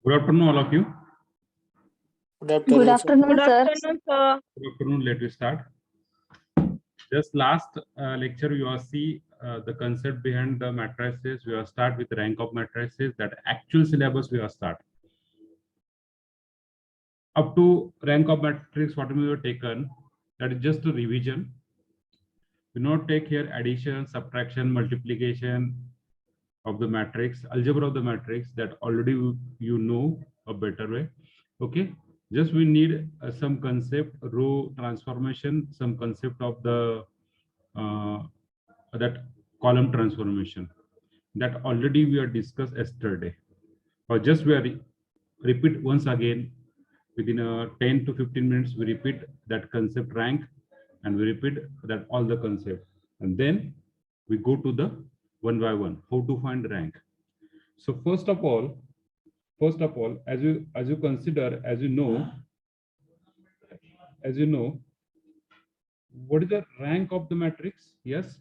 Good afternoon, all of you. Good afternoon, sir. Good afternoon. Let us start. Just last lecture, you will see the concept behind the matrices. We will start with rank of matrices. That actual syllabus we will start. Up to rank of matrix, what we have taken, that is just a revision. We not take here addition, subtraction, multiplication of the matrix, algebra of the matrix, that already you know a better way. Okay, just we need some concept, row transformation, some concept of the that column transformation, that already we are discussed yesterday, or just we are repeat once again within 10 to 15 minutes. We repeat that concept rank, and we repeat that all the concept, and then we go to the one by one how to find rank. So first of all, as you consider, as you know, what is the rank of the matrix? Yes,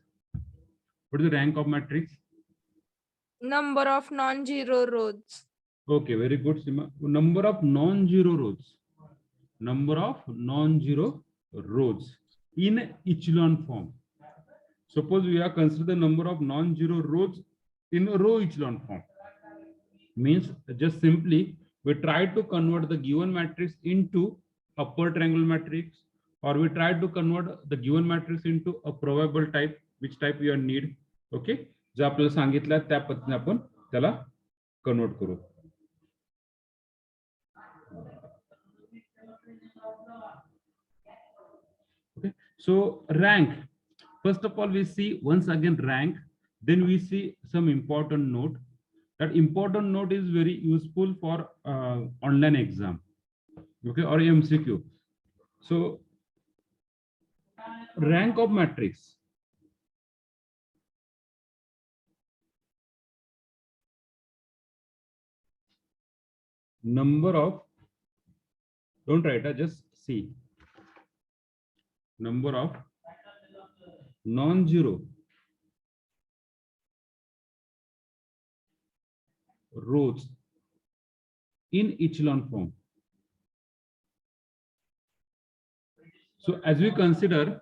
what is the rank of matrix? Number of non-zero rows. Okay, very good, Sima. Number of non-zero rows. Number of non-zero rows in echelon form. Suppose we are consider the number of non-zero rows in row echelon form. Means just simply we try to convert the given matrix into upper triangle matrix, or we try to convert the given matrix into a probable type, which type you need. Okay, जो आपल्याला सांगितलं त्या पद्धतीने आपण त्याला convert करू. Okay, so rank, first of all we see once again rank, then we see some important note. That important note is very useful for online exam, okay, or MCQ. So rank of matrix, number of, don't write, just see, number of non-zero rows in echelon form. So as you consider,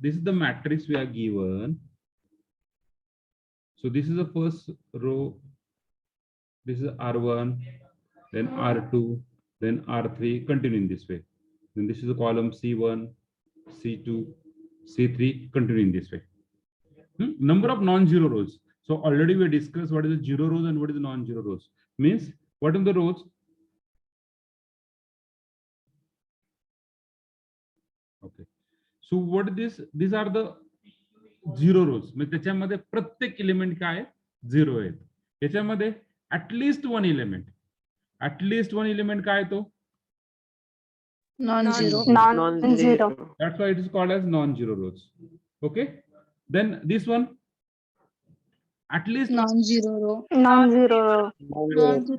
this is the matrix we are given. So this is the first row, this is R1, then R2, then R3, continue in this way. Then this is the column C1, C2, C3, continue in this way. Number of non-zero rows. So already we discussed what is the zero rows and what is the non-zero rows. Means what are the rows? Okay. So what is this? These are the zero rows. म्हणजे त्याच्यामध्ये प्रत्येक element काय zero आहे. त्याच्यामध्ये at least one element काय तो Non-zero. That's why it is called as non-zero rows. Okay. Then this one, at least Non-zero row.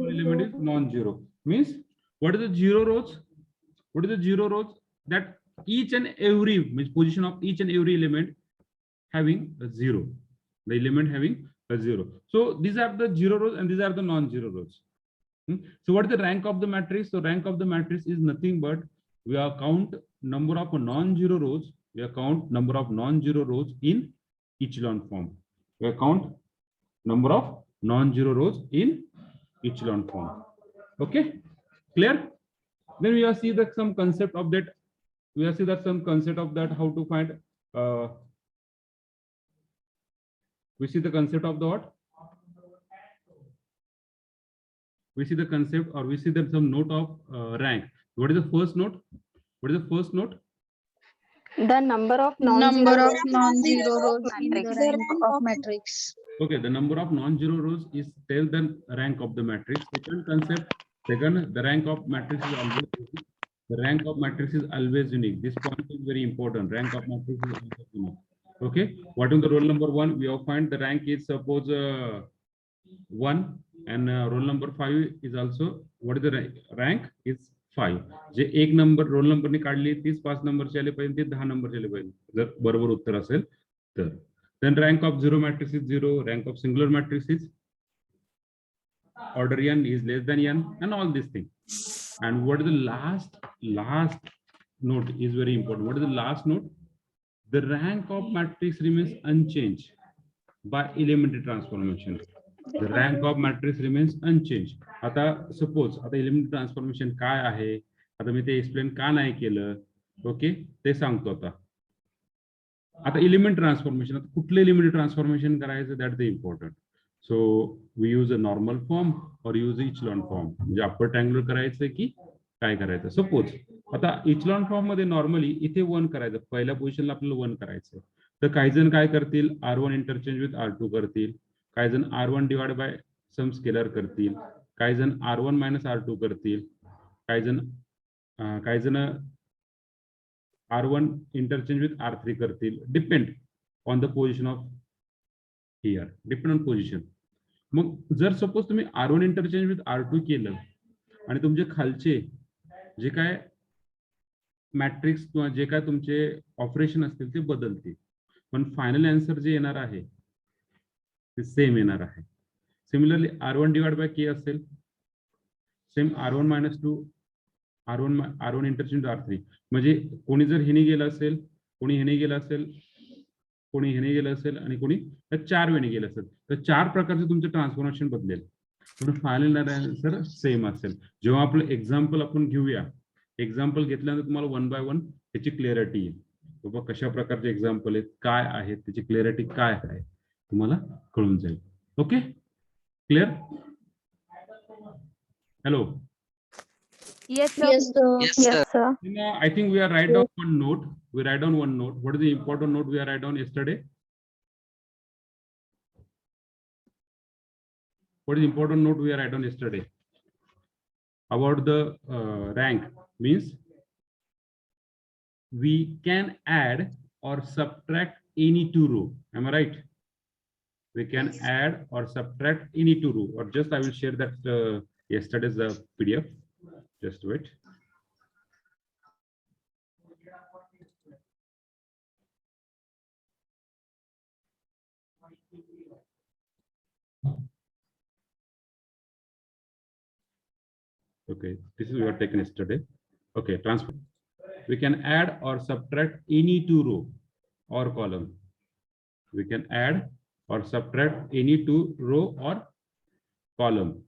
element is non-zero. Means what is the zero rows? What is the zero rows? That each and every means position of each and every element having a zero. The element having a zero. So these are the zero rows and these are the non-zero rows. So what is the rank of the matrix? So rank of the matrix is nothing but we are count number of non-zero rows. We are count number of non-zero rows in echelon form. We are count number of non-zero rows in echelon form. Okay, clear? Then we will see that some concept of that. We will see that some concept of that how to find. We see the concept of the what? We see the concept, or we see that some note of rank. What is the first note? What is the first note? The number of Number non-zero of non-zero rows in the matrix. rank of matrix. Okay, the number of non-zero rows is tell the rank of the matrix. Second concept, the rank of matrix is always unique. The rank of matrix is always unique. This point is very important. Rank of matrix is always unique. Okay, what is the roll number 1? We have find the rank is suppose 1, and roll number 5 is also, what is the rank is 5. जे एक number roll नंबरने काढली तीच 5 नंबरची आली पाहिजे, ती 10 नंबरची आली पाहिजे जर बरोबर उत्तर असेल तर. Then rank of zero matrix is 0, rank of singular matrix is order n is less than n, and all these things. And what is the last note is very important. What is the last note? The rank of matrix remains unchanged by elementary transformation. The rank of matrix remains unchanged. आता suppose आता elementary transformation काय आहे, आता मी ते explain का नाही केलं, okay, ते सांगतो आता. आता element transformation, आता कुठलं element transformation करायचं, that's the important. So we use a normal form or use echelon form. म्हणजे upper triangular करायचं की काय करायचं. सपोज आता echelon form मध्ये नॉर्मली इथे 1 करायचं, पहिल्या पोझिशनला आपल्याला 1 करायचं. तर काही जण काय करतील, R1 इंटरचेंज विथ R2 करतील, काही जण R1 divide by some scalar करतील, काही जण R1 मायनस R2 करतील, काही जण R1 इंटरचेंज विथ R3 करतील. Depend on the position of here, depend on position. मग जर सपोज तुम्ही R1 इंटरचेंज विथ R2 केलं आणि तुमचे खालचे जे काय मॅट्रिक्स किंवा जे काय तुमचे ऑपरेशन असतील ते बदलतील, पण फायनल आन्सर जे येणार आहे ते सेम येणार आहे. Similarly R1 divide by K असेल, same R1 minus 2 R1 interchange R3. म्हणजे कोणी जर हेने गेलं असेल, कोणी हेने गेलं असेल, कोणी हेने गेलं असेल आणि कोणी 4 वेने गेलं असेल, तर 4 प्रकारचे तुमचे ट्रान्सफॉर्मेशन बदलेल, पण फायनल आन्सर सेम असेल. जेव्हा आपलं एक्झाम्पल आपण घेऊया, एक्झाम्पल घेतल्यानंतर तुम्हाला 1 बाय 1 त्याची क्लिअरिटी येईल. बाबा कशा प्रकारचे एक्झाम्पल आहेत, काय आहेत, त्याची क्लिअरिटी काय आहे तुम्हाला कळून जाईल. Okay, clear? Hello. Yes, sir. Yes, sir. I think we are write down one note. We write down one note. What is the important note we are write down yesterday? What is the important note we are write down yesterday? About the rank means we can add or subtract any two row. Am I right? We can add or subtract any two row. Or just I will share that yesterday's PDF. Just wait. Okay, this is we have taken yesterday. Okay, transfer. We can add or subtract any two row or column. We can add or subtract any two row or column.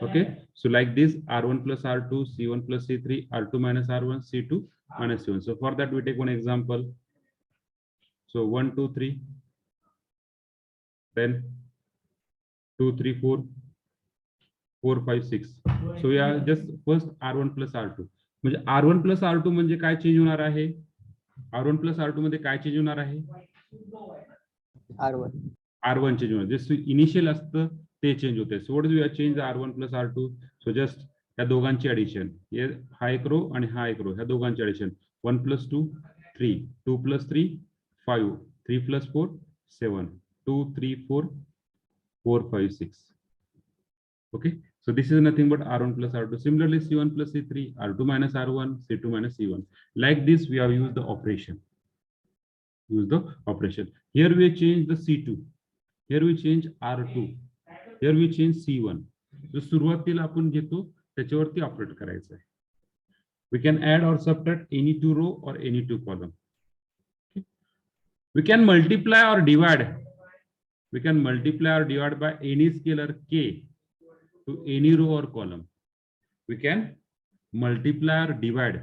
Okay, so like this, R1 plus R2, C1 plus C3, R2 minus R1, C2 minus C1. So for that we take one example. So 1 2 3, then 2 3 4 4 5 6. So we are just first R1 plus R2. म्हणजे R1 plus R2 म्हणजे काय change होणार आहे, R1 plus R2 मध्ये काय change होणार आहे, R1 change होणार. जे इनिशियल असतं ते चेंज होते. So what is we are change R1 plus R2. So just ह्या दोघांची ऍडिशन, हा एक रो आणि हा एक रो, ह्या दोघांची addition. 1 plus 2 3, 2 plus 3 5, 3 plus 4 7, 2 3 4 4 5 6. Okay, so this is nothing but R1 plus R2. Similarly, C1 plus C3, R2 minus R1, C2 minus C1. Like this, we have used the operation. Use the operation. Here we change the C2. Here we change R2. Here we change C1. जो सुरुवातीला आपण घेतो त्याच्यावरती operate करायचं आहे. We can add or subtract any two row or any two column. Okay. We can multiply or divide. We can multiply or divide by any scalar K to any row or column. We can multiply or divide.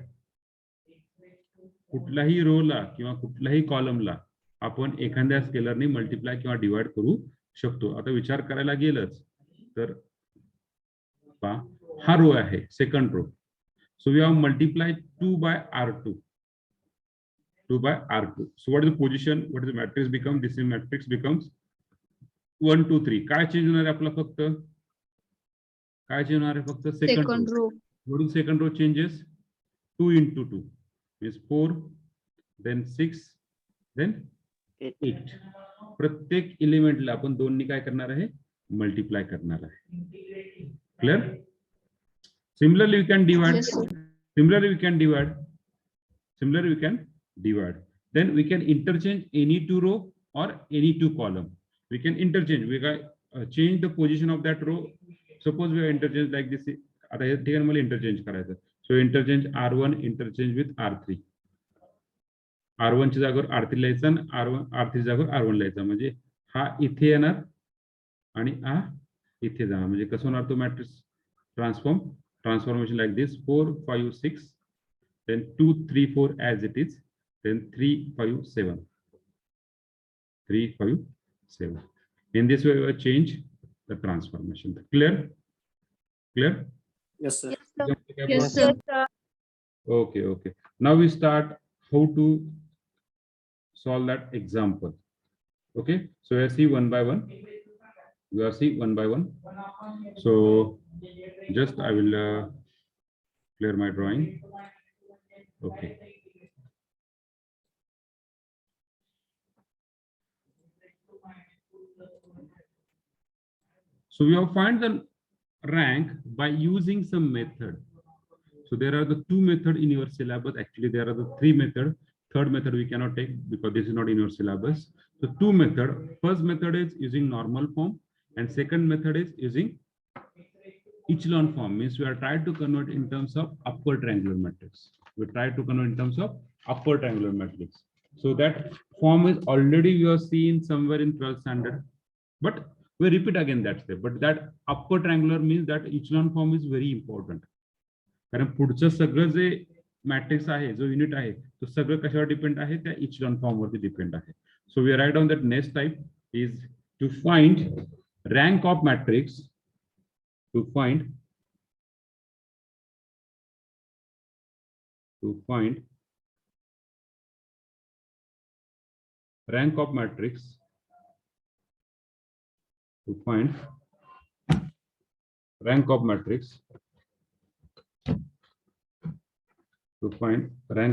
कुठल्याही रोला किंवा कुठल्याही कॉलमला आपण एखाद्या स्केलरने multiply किंवा divide करू शकतो. आता विचार करायला गेलंच तर हा रो आहे, second row. So we have multiply 2 by R2. 2 by R2. So what is the position? What is the matrix become? This is matrix becomes 1 2 3. काय चेंज होणार आहे आपला, फक्त काय चेंज होणार आहे, फक्त second row. What is second row changes? 2 into 2 is 4, then 6, then 8. प्रत्येक एलिमेंटला आपण 2 ने काय करणार आहे, मल्टिप्लाय करणार आहे. Clear? Similarly we can divide. Yes, sir. Similarly we can divide. Similarly we can divide. Then we can interchange any two row or any two column. We can interchange. We can change the position of that row Suppose we are interchange like this. आता या ठिकाणी मला interchange करायचं. सो interchange R1 interchange with R3. R1 च्या जागेवर R3 लिहायचं आणि R3 जागेवर R1 लिहायचं. म्हणजे हा इथे येणार आणि हा इथे जाणार. म्हणजे कसं होणार तो matrix transformation like this 4 5 6 then 2 3 4 as it is, then 3 5 7 3 5 7. In this way we will change the transformation. Clear? Yes, sir. Yes, sir. Yes, sir. Okay. Now we start how to solve that example. Okay, so we see one by one. So just I will clear my drawing. Okay. So we have find the rank by using some method. So there are the two methods in your syllabus. Actually, there are the three methods. Third method we cannot take because this is not in your syllabus. So two methods. First method is using normal form, and second method is using echelon form. Means we are trying to convert in terms of upper triangular matrix. We try to convert in terms of upper triangular matrix. So that form is already you have seen somewhere in 12th standard, but we repeat again that step. But that upper triangular means that echelon form is very important. कारण पुढचं सगळं जे matrix आहे जो unit आहे तो सगळं कशावर depend आहे त्या इचलॉन फॉर्म वरती डिपेंड आहे. So we write on that next type is to find rank of matrix to find rank of matrix to find rank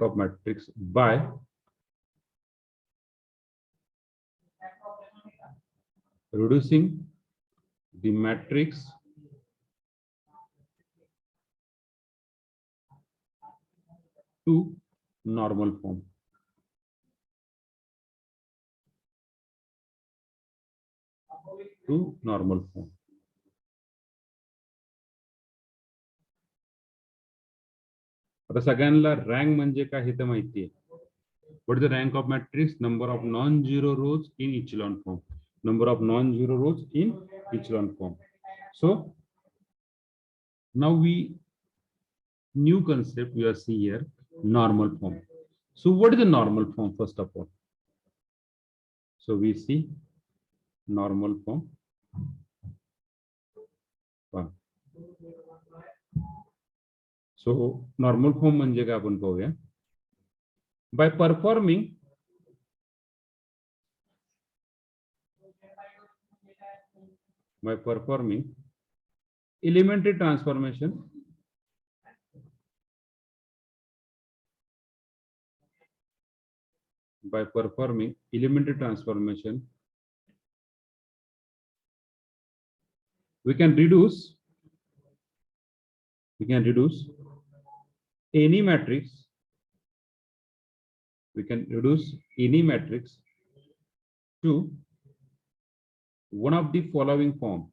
of matrix by reducing the matrix to normal form. आता सगळ्यांना rank म्हणजे काय हे तर माहिती आहे. What is the rank of matrix? Number of non-zero rows in echelon form. So now new concept we are seeing here, normal form. So what is the normal form first of all? So we see normal form. So normal form म्हणजे काय आपण पाहूया. By performing elementary transformation we can reduce any matrix. To one of the following form.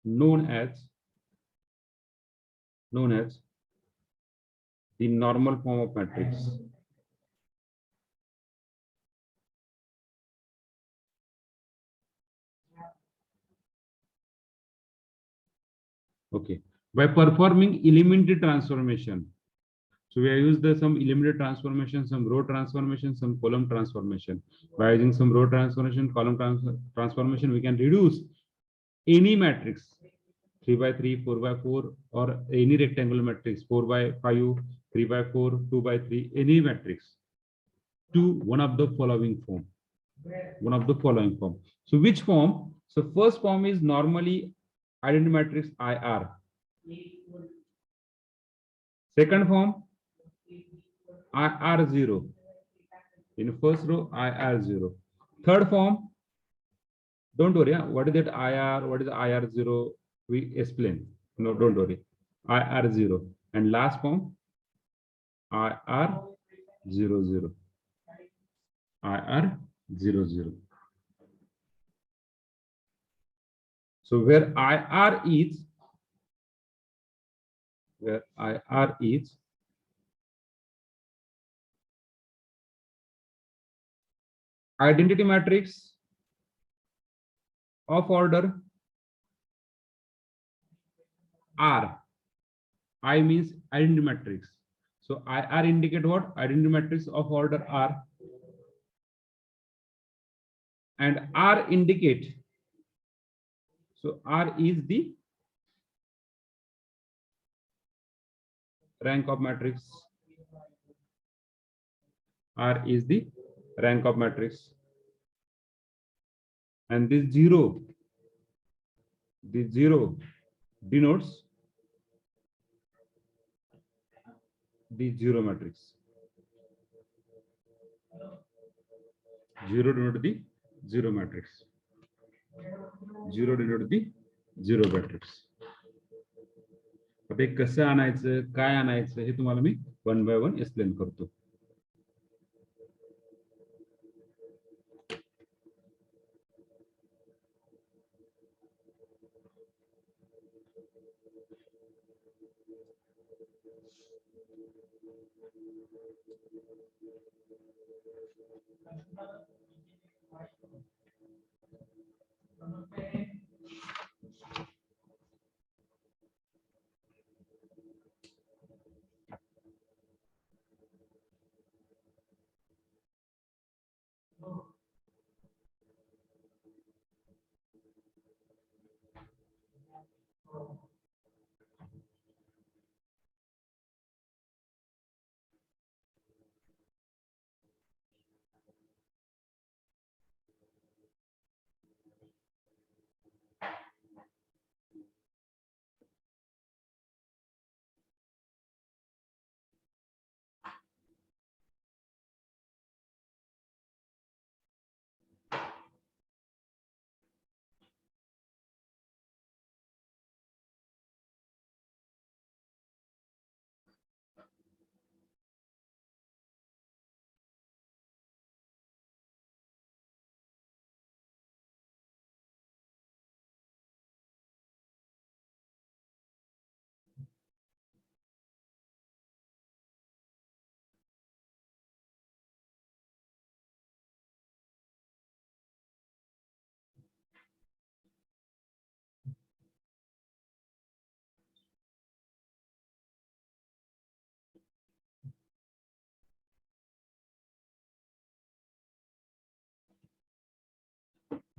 Known as the normal form of matrix. Okay, by performing elementary transformation. So we have used some elementary transformation, some row transformation, some column transformation. By using some row transformation, column transformation, we can reduce any matrix 3 by 3, 4 by 4, or any rectangular matrix 4 by 5, 3 by 4, 2 by 3, any matrix to one of the following form. So which form? So first form is normally identity matrix IR. Second form IR0. In first row IR0. Third form, don't worry, what is that IR, what is IR0, we explain. No, don't worry. IR0, and last form IR00, IR00. So where IR is identity matrix of order R. I means identity matrix. So IR indicate what? Identity matrix of order R. And R indicate. So R is the rank of matrix. R is the rank of matrix. And this zero denotes the zero matrix. Zero denote the zero matrix. Zero denote the zero matrix. आता हे कसं आणायचं, काय आणायचं हे तुम्हाला मी one by one explain करतो.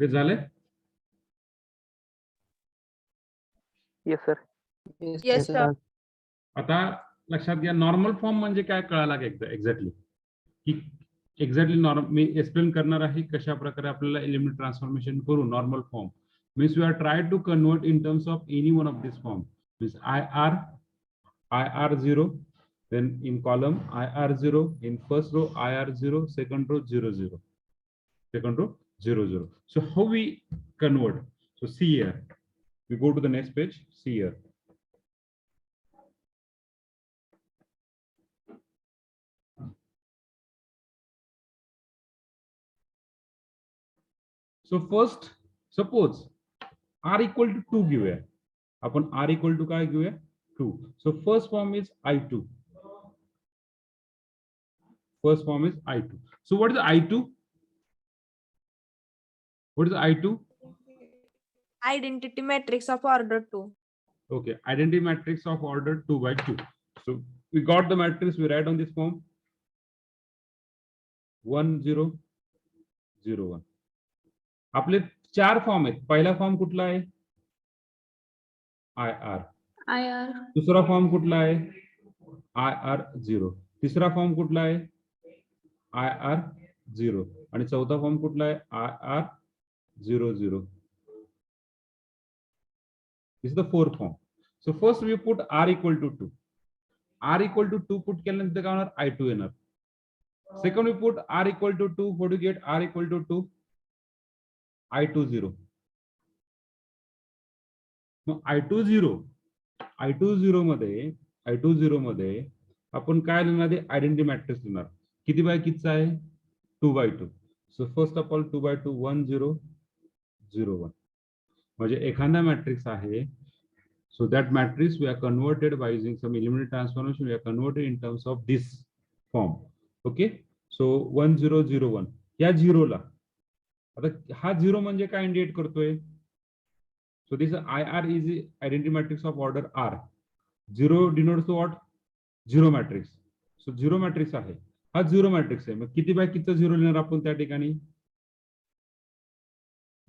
हे झाले. Yes, sir. Yes, sir. आता लक्षात घ्या, नॉर्मल फॉर्म म्हणजे काय कळाला का एकदा एक्झॅक्टली की एक्झॅक्टली नॉर्मल मी एक्सप्लेन करणार आहे कशा प्रकारे आपल्याला एलिमेंट ट्रान्सफॉर्मेशन करू. Normal form means we are try to convert in terms of any one of this form. Means IR0, then in column IR0, in first row IR0, second row 00, second row 00. So how we convert? So see here, we go to the next page. See here, so first suppose R equal to 2 घेऊया आपण. R equal to काय घेऊया? 2. So first form is I2. First form is I2. So what is I2? What is I2? Identity matrix of order 2. Okay, identity matrix of order 2 by 2. So we got the matrix, we write on this form 1 0 0 1. आपले 4 form आहेत. पहिला form कुठला आहे? IR. दुसरा form कुठला आहे? IR0. तिसरा form कुठला आहे? IR0. आणि चौथा फॉर्म कुठला आहे? IR00. This is the fourth form. So first we put R equal to 2. R equal to 2 put केल्यानंतर काय होणार? I2 येणार. Second we put R equal to 2. What do you get? R equal to 2. I20. Now I20 I20 मध्ये आपण काय लिहिणार आहे? Identity matrix लिहिणार. किती बाय कितीचा आहे? 2x2. So first of all 2x2 1 0 0 1. म्हणजे एखादा मॅट्रिक्स आहे. So that matrix we are converted by using some eliminate transformation. We are converted in terms of this form. Okay. So 1 0 0 1 या झिरोला आता हा झिरो म्हणजे काय इंडिकेट करतोय? So this IR is the identity matrix of order R. Zero denotes what? Zero matrix. So zero matrix आहे. हा zero matrix आहे. मग किती बाय कितीचा झिरो लिहिणार आपण त्या ठिकाणी?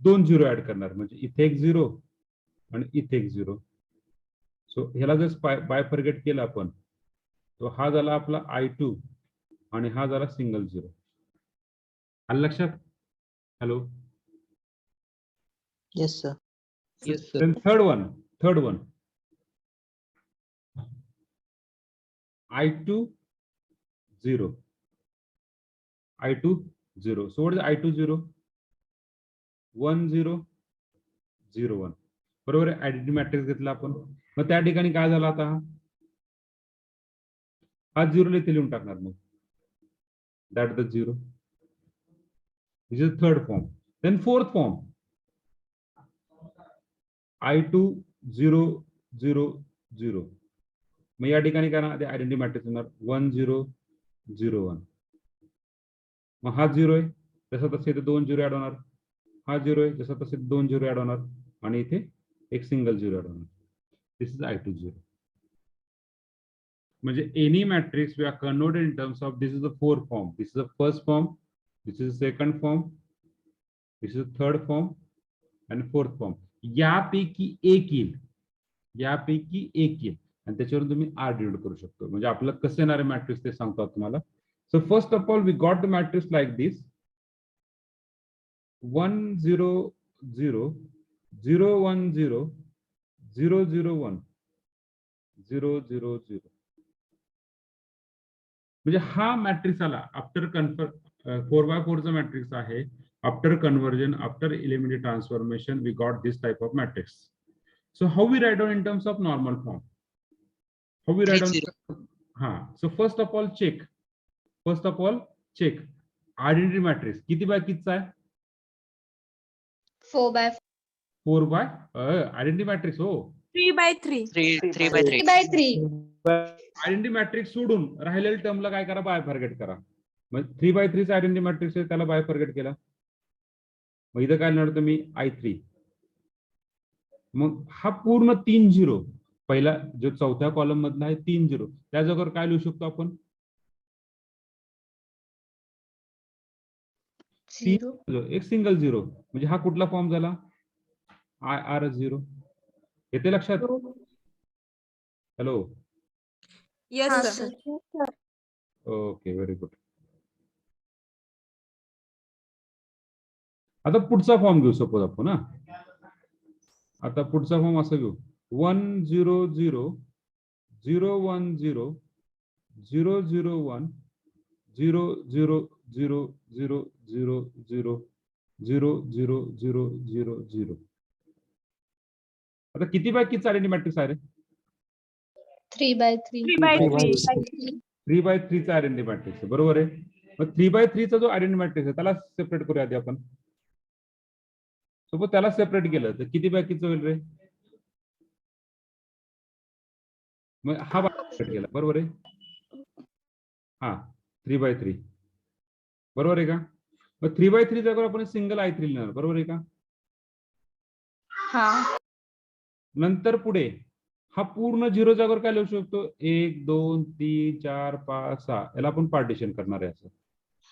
2 झिरो ऍड करणार. म्हणजे इथे एक झिरो आणि इथे एक झिरो. सो ह्याला जर बाय फॉरगेट केलं आपण, तो हा झाला आपला I2 आणि हा झाला सिंगल झिरो. आलं लक्षात? Hello. Yes, sir. Yes, sir. Then third one. I2 0. I2 0. So what is I2 0? 1 0 0 1. बरोबर आहे. आयडेंटिटी मॅट्रिक्स घेतला आपण. मग त्या ठिकाणी काय झाला आता? हा झिरो इथे लिहून टाकणार मग. That the zero. This is third form. Then fourth form. I2 0 0 0. मग या ठिकाणी काय ना आयडेंटिटी मॅट्रिक्स होणार 1 0 0 1. मग हा झिरो आहे जसं तसे इथे 2 झिरो ऍड होणार. हा झिरो आहे जसं तसे 2 झिरो ऍड होणार आणि इथे एक सिंगल झिरो ऍड होणार. This is I2 0. म्हणजे any matrix we are converted in terms of this is the fourth form. This is the first form. This is second form. This is third form आणि fourth form. यापैकी एक येईल. आणि त्याच्यावरून तुम्ही are denote करू शकतो. म्हणजे आपलं कसं येणार आहे मॅट्रिक्स ते सांगतो तुम्हाला. So first of all we got the matrix like this 1 0 0 0 1 0 0 0 1 0 0 0. म्हणजे हा मॅट्रिक्स आला आफ्टर 4x4 चा मॅट्रिक्स आहे. After conversion, after elementary transformation we got this type of matrix. So how we write down in terms of normal form? How we write down? So first of all check identity matrix किती by कितीचा आहे? 4 by 4 bye identity matrix. हो 3 by 3. 3 by 3. 3 by 3. Identity matrix सोडून राहिलेल्या टर्मला काय करा? Bye forget करा. मग 3x3 चा आयडेंटिटी मॅट्रिक्स आहे त्याला बाय फॉरगेट केला. मग इथं काय लिहिणार तुम्ही? I3. मग हा पूर्ण 3 झिरो पहिला जो चौथ्या कॉलम मधला आहे 3 झिरो त्या जागेवर काय लिहू शकतो आपण? 0. एक सिंगल झिरो. म्हणजे हा कुठला फॉर्म झाला? IR0. येते लक्षात? Hello. Yes, sir. Okay very good. आता पुढचा फॉर्म घेऊ. सपोज आपण आता पुढचा फॉर्म असं घेऊ 1 0 0 0 1 0 0 0 1 0 0 0 0 0 0 0 0 0 0 0. आता किती बाय किती आयडेंटिटी मॅट्रिक्स आहे रे? 3 by 3. 3 by 3. 3 बाय 3 चा आयडेंटिटी मॅट्रिक्स आहे. बरोबर आहे. मग 3 बाय 3 चा जो आयडेंटिटी मॅट्रिक्स आहे त्याला सेपरेट करूया आधी आपण. सपोज त्याला सेपरेट केलं तर किती बाय कितीचं होईल रे? मग हा बाय सेपरेट केला. बरोबर आहे. 3 बाय 3 बरोबर आहे का? मग 3 बाय 3 जागेवर आपण सिंगल I3 लिहिणार. बरोबर आहे का? नंतर पुढे हा पूर्ण झिरो जागेवर काय लिहू शकतो? 1 2 3 4 5 6 याला आपण पार्टिशन करणार आहे.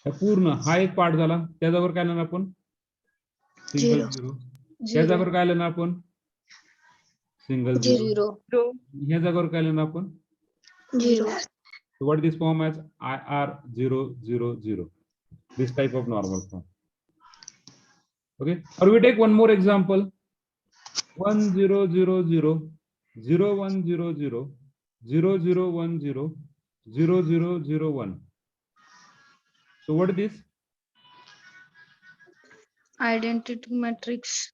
असं पूर्ण हा एक पार्ट झाला. त्या जागेवर काय लिहिणार आपण? Single zero. त्या जागेवर काय लिहिणार आपण? Single zero. ह्या जागेवर काय लिहिणार आपण? 0. So what this form as IR0 0 0. This type of normal form. Okay. Or we take one more example. 1 0 0 0 0 1 0 0 0 0 1 0 0 0 0 1. So what is this? Identity matrix.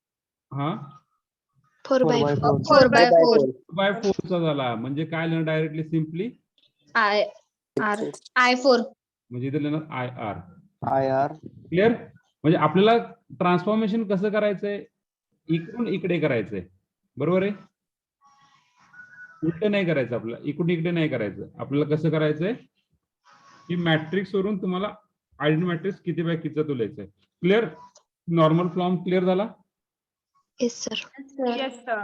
4 by 4. 4 by 4. Bye 4 चा झाला म्हणजे काय लिहिणार directly simply I R I4. म्हणजे इथे लिहिणार I R. IR. Clear. म्हणजे आपल्याला ट्रान्सफॉर्मेशन कसं करायचंय, इकडून इकडे करायचंय, बरोबर आहे. उलट नाही करायचं आपल्याला, इकडून इकडे नाही करायचं. आपल्याला कसं करायचंय की मॅट्रिक्स वरून तुम्हाला आयडेंटिटी मॅट्रिक्स किती बाय कितीचा तो लिहायचा आहे. क्लिअर. नॉर्मल फॉर्म क्लिअर झाला. Yes, sir. Yes, sir.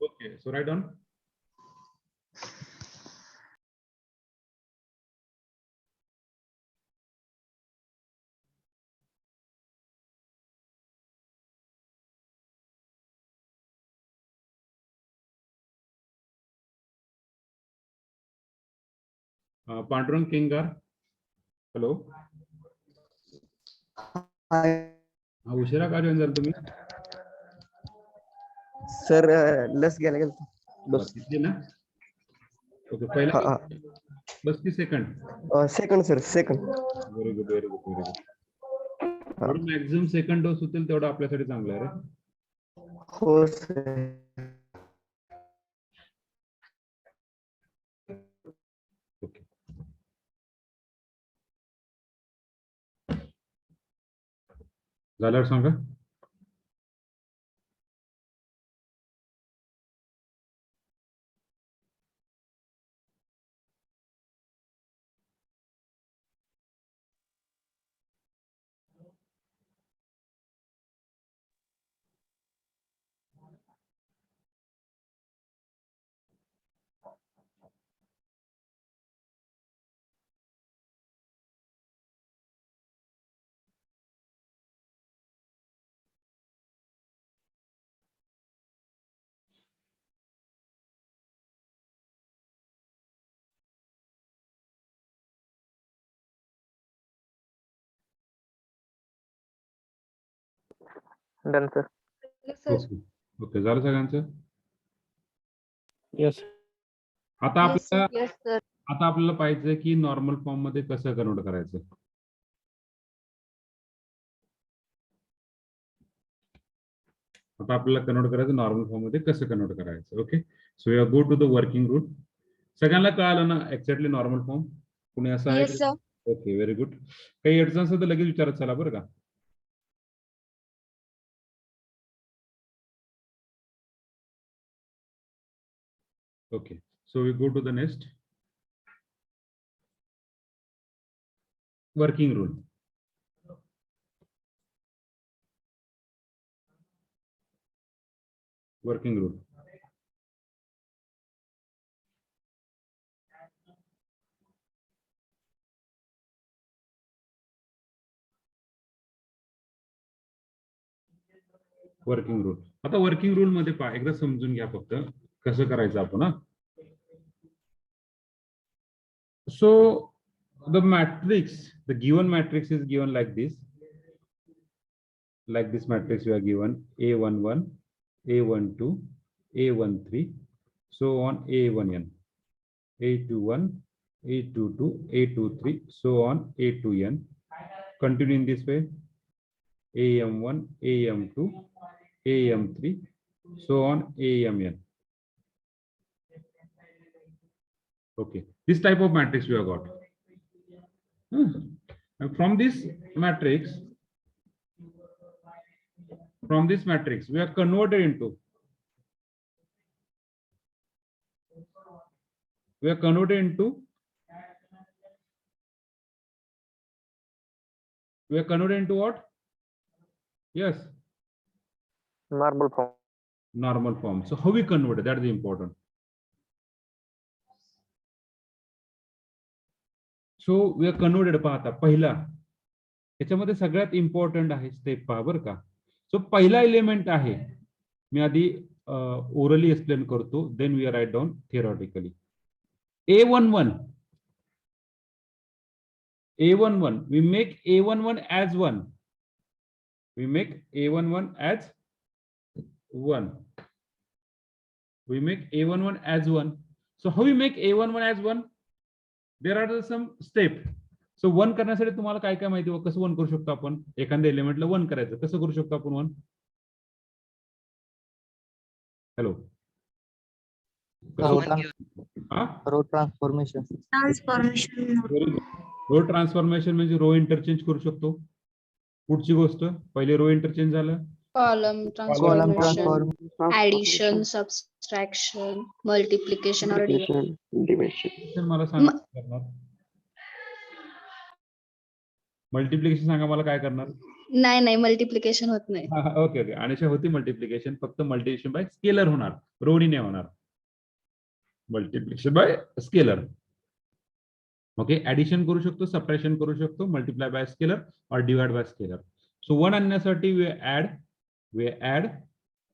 Okay, so write on. Pandurang Kengar, hello. उशिरा का जॉईन झाला तुम्ही? सर लस घ्यायला गेलो. बस किती ना? ओके, पहिला 35 second. Second sir, second. Very good, very good, very good. जेवढं मॅक्झिमम सेकंड डोस होतील तेवढं आपल्यासाठी चांगलं आहे रे. हो सर. ओके. झाल्यावर सांगा. Done sir. ओके, ओके, झालं सगळ्यांचं. यस. आता आपल्याला Yes, sir. आता आपल्याला पाहिजे की नॉर्मल फॉर्म मध्ये कसं कन्वर्ट करायचं. आता आपल्याला कन्वर्ट करायचं नॉर्मल फॉर्म मध्ये कसं कन्वर्ट करायचं. Okay, so you go to the working root. सगळ्यांना कळालं ना एक्झॅक्टली नॉर्मल फॉर्म? कुणी असं आहे? Yes, sir. Okay, very good. काही अडचण असेल तर लगेच विचारत चला बरं का. Okay, so we go to the next working rule. Working rule. Working rule. आता वर्किंग रूल मध्ये पहा, एकदा समजून घ्या फक्त कसं करायचं आपण. हा, so the matrix, the given matrix is given like this matrix. We are given A11, A12, A13, so on A1n, A21, A22, A23, so on A2n. Continue in this way, AM1, AM2, AM3, so on AMN. Okay, this type of matrix we have got. And from this matrix we are converted into what? Yes, Normal form. normal form. So how we convert it, that is important. So we are converted. पाहता पहिला याच्यामध्ये सगळ्यात important आहे step पहा बरं का. सो पहिला element आहे, मी आधी ओरली एक्सप्लेन करतो, then we are write down theoretically. A11, we make A11 as 1. We make A11 as 1. We make A11 as 1. So how we make A11 as 1? There are some step. So 1 करण्यासाठी तुम्हाला काय काय माहिती, कसं 1 करू शकतो आपण? एखाद्या एलिमेंटला 1 करायचं कसं करू शकतो आपण 1? Hello Someone give. रो ट्रान्सफॉर्मेशन. Transformation. रो ट्रान्सफॉर्मेशन म्हणजे रो इंटरचेंज करू शकतो. पुढची गोष्ट, पहिले रो इंटरचेंज झालं. Column Column transformation. transform. Addition, subtraction, multiplication or division. Division. मला सांगा काय करणार. मल्टिप्लिकेशन सांगा मला काय करणार. नाही मल्टिप्लिकेशन होत नाही. Okay okay. आणि होती मल्टिप्लिकेशन, फक्त मल्टिप्लिकेशन बाय स्केलर होणार, रोनी नाही होणार. Multiplication bye scalar. Okay. Addition करू शकतो, सबट्रॅक्शन करू शकतो, मल्टिप्लाय बाय स्केलर और डिवाइड बाय स्केलर. सो 1 आणण्यासाठी we add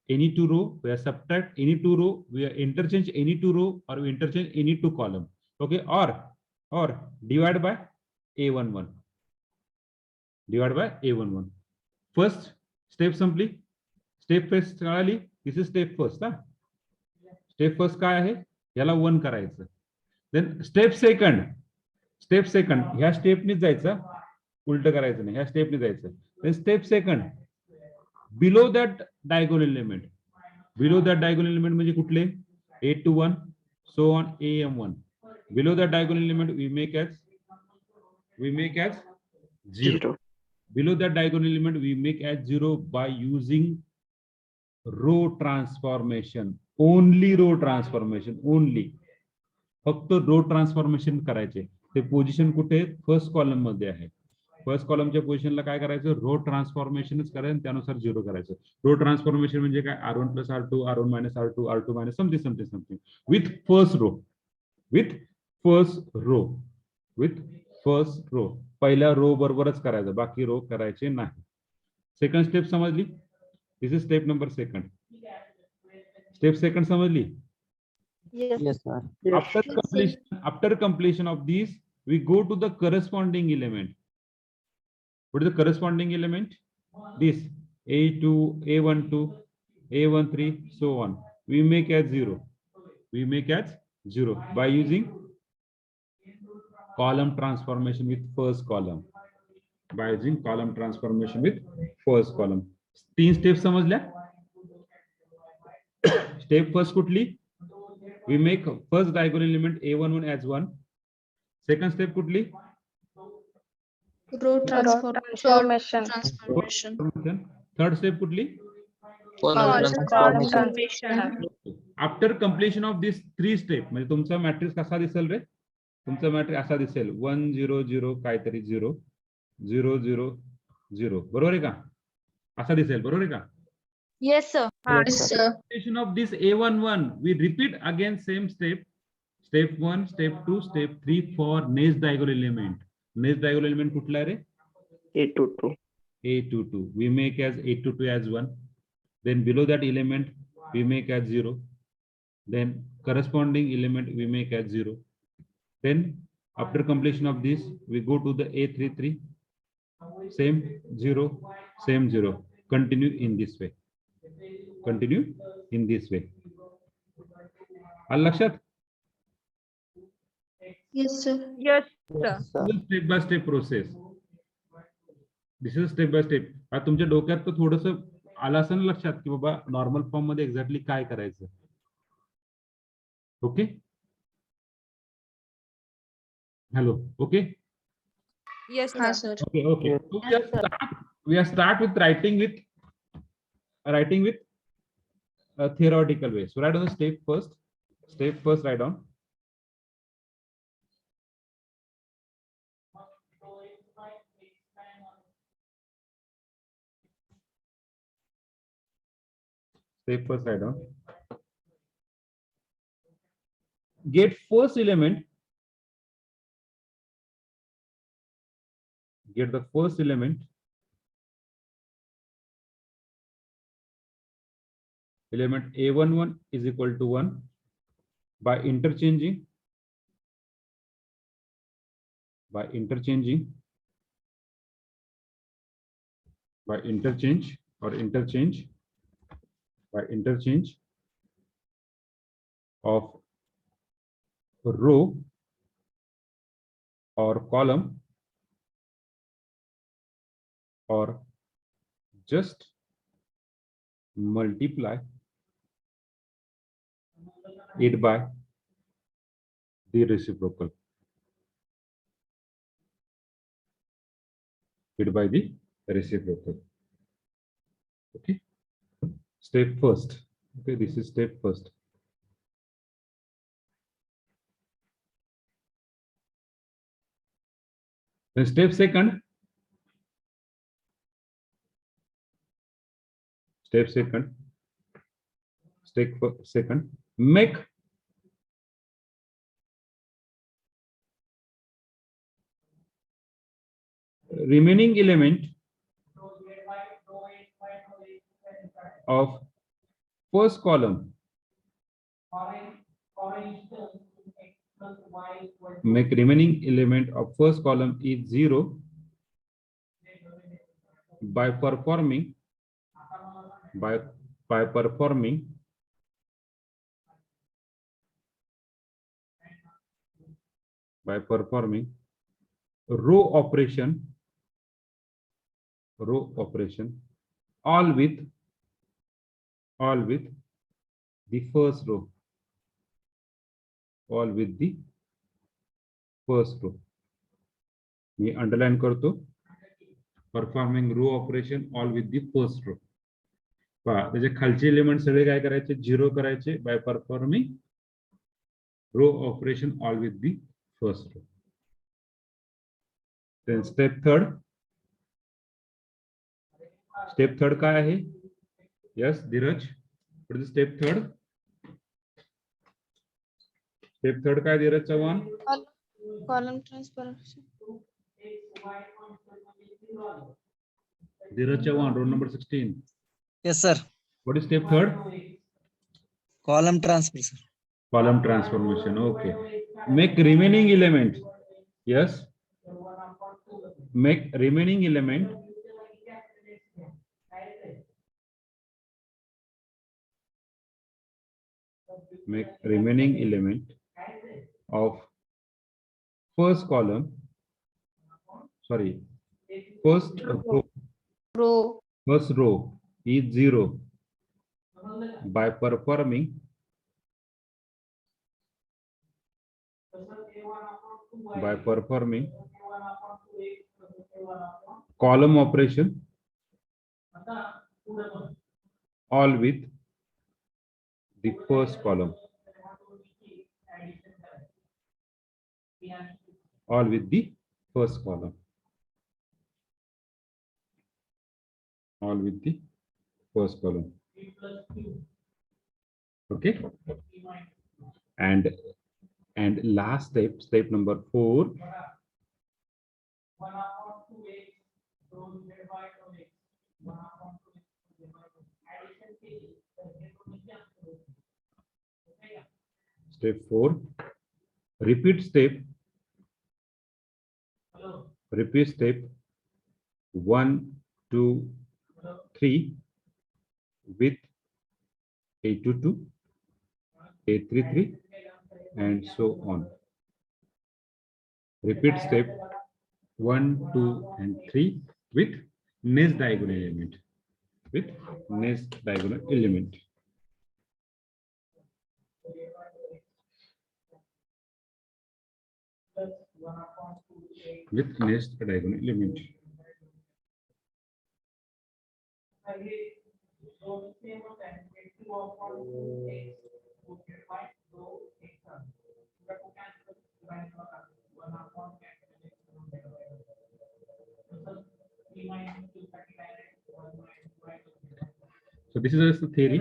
any two row, we subtract any two row, we interchange any two row, or we interchange any two column. Okay. Or divide by a11. Divide by a11. First step simply. Step first कळाली. This is step first. Step first काय आहे, याला 1 करायचं. Then step second ह्या स्टेपनीच जायचं, उलट करायचं नाही, ह्या स्टेपनी जायचं. Then step second, below that diagonal element. Below that diagonal element म्हणजे कुठले, 8 to 1, so on am1. Below that diagonal element we make as 0. Below that diagonal element we make as 0 by using row transformation. Only row transformation. Only. फक्त रो transformation करायचे. ते position कुठे, first column मध्ये आहे. First कॉलमच्या पोझिशनला काय करायचं, रो ट्रान्सफॉर्मेशनच करायचं, त्यानुसार 0 करायचं. रो ट्रान्सफॉर्मेशन म्हणजे काय, r1 plus r2, r1 minus r2, r2 minus something with first row. पहिल्या रो बरोबरच करायचं, बाकी रो करायचे नाही. सेकंड स्टेप समजली. This is step number second. Step second समजली. Yes, sir. After completion of these, we go to the corresponding element. What is the corresponding element? This a2, a12, a13, so on. We make as 0. We make as 0 by using column transformation with first column. By using column transformation with first column. 3 steps समजल्या. Step first कुठली, we make first diagonal element a11 as 1. Second step कुठली, Row transformation. Third step कुठली, Column Column transformation. transformation. After completion of this 3 step म्हणजे तुमचा matrix कसा दिसेल रे, तुमचा मॅट्रिक्स असा दिसेल 1 0 0 काहीतरी 0 0 0 0. बरोबर आहे का, असा दिसेल. बरोबर आहे का. Yes sir. Yes, sir. Completion of this a11 we repeat again same step. Step 1, step 2, step 3 for next diagonal element. Next diagonal element कुठला आहे रे, A22. a22. We make as a22 as 1. Then below that element we make as 0. Then corresponding element we make as 0. Then after completion of this we go to the a33. Same 0, same 0. Continue in this way. Continue in this way. आलं लक्षात. Yes sir. Yes, sir. Step by step process. This is step by step. आता तुमच्या डोक्यात तर थोडस आलं असेल ना लक्षात की बाबा नॉर्मल फॉर्म मध्ये एक्झॅक्टली काय करायचं. Okay. Hello. Okay. Yes, Ha sir. sir. Okay, okay. So we are start with writing with a theoretical way. So write down the step first. Step first, write down. Step first, write down. Get first element. Get the first element. Element a11 is equal to 1 by interchanging by interchange by interchange of row or column or just multiply it by the reciprocal. It by the reciprocal. Okay. Step first. Okay, this is step first. Then step second. Step second. Step second. Make remaining element of first column. Make remaining element of first column is 0 by performing by performing row operation all with the first row, all with the first row. मी underline करतो performing row operation all with the first row. पहा त्याचे खालचे element सगळे काय करायचे, 0 करायचे by performing row operation all with the first row. Then step third काय आहे? Yes Dheeraj, what is step third? Step third काय Dheeraj Chavan? Column transformation. Dheeraj Chavan, roll number 16. Yes, sir. What is step third? Column transfer, sir. Column transformation. Okay. Make remaining element. Yes. Make remaining element. Make remaining element of first column. Sorry. First Row. First row is 0 by performing column operation all with the first column, all with the first column, all with the first column. Okay. And last step number 4. Step 4. Repeat step 1, 2, 3 with A22, A33 and so on. Repeat step 1, 2 and 3 with next diagonal element. With next diagonal element. So this is just the theory.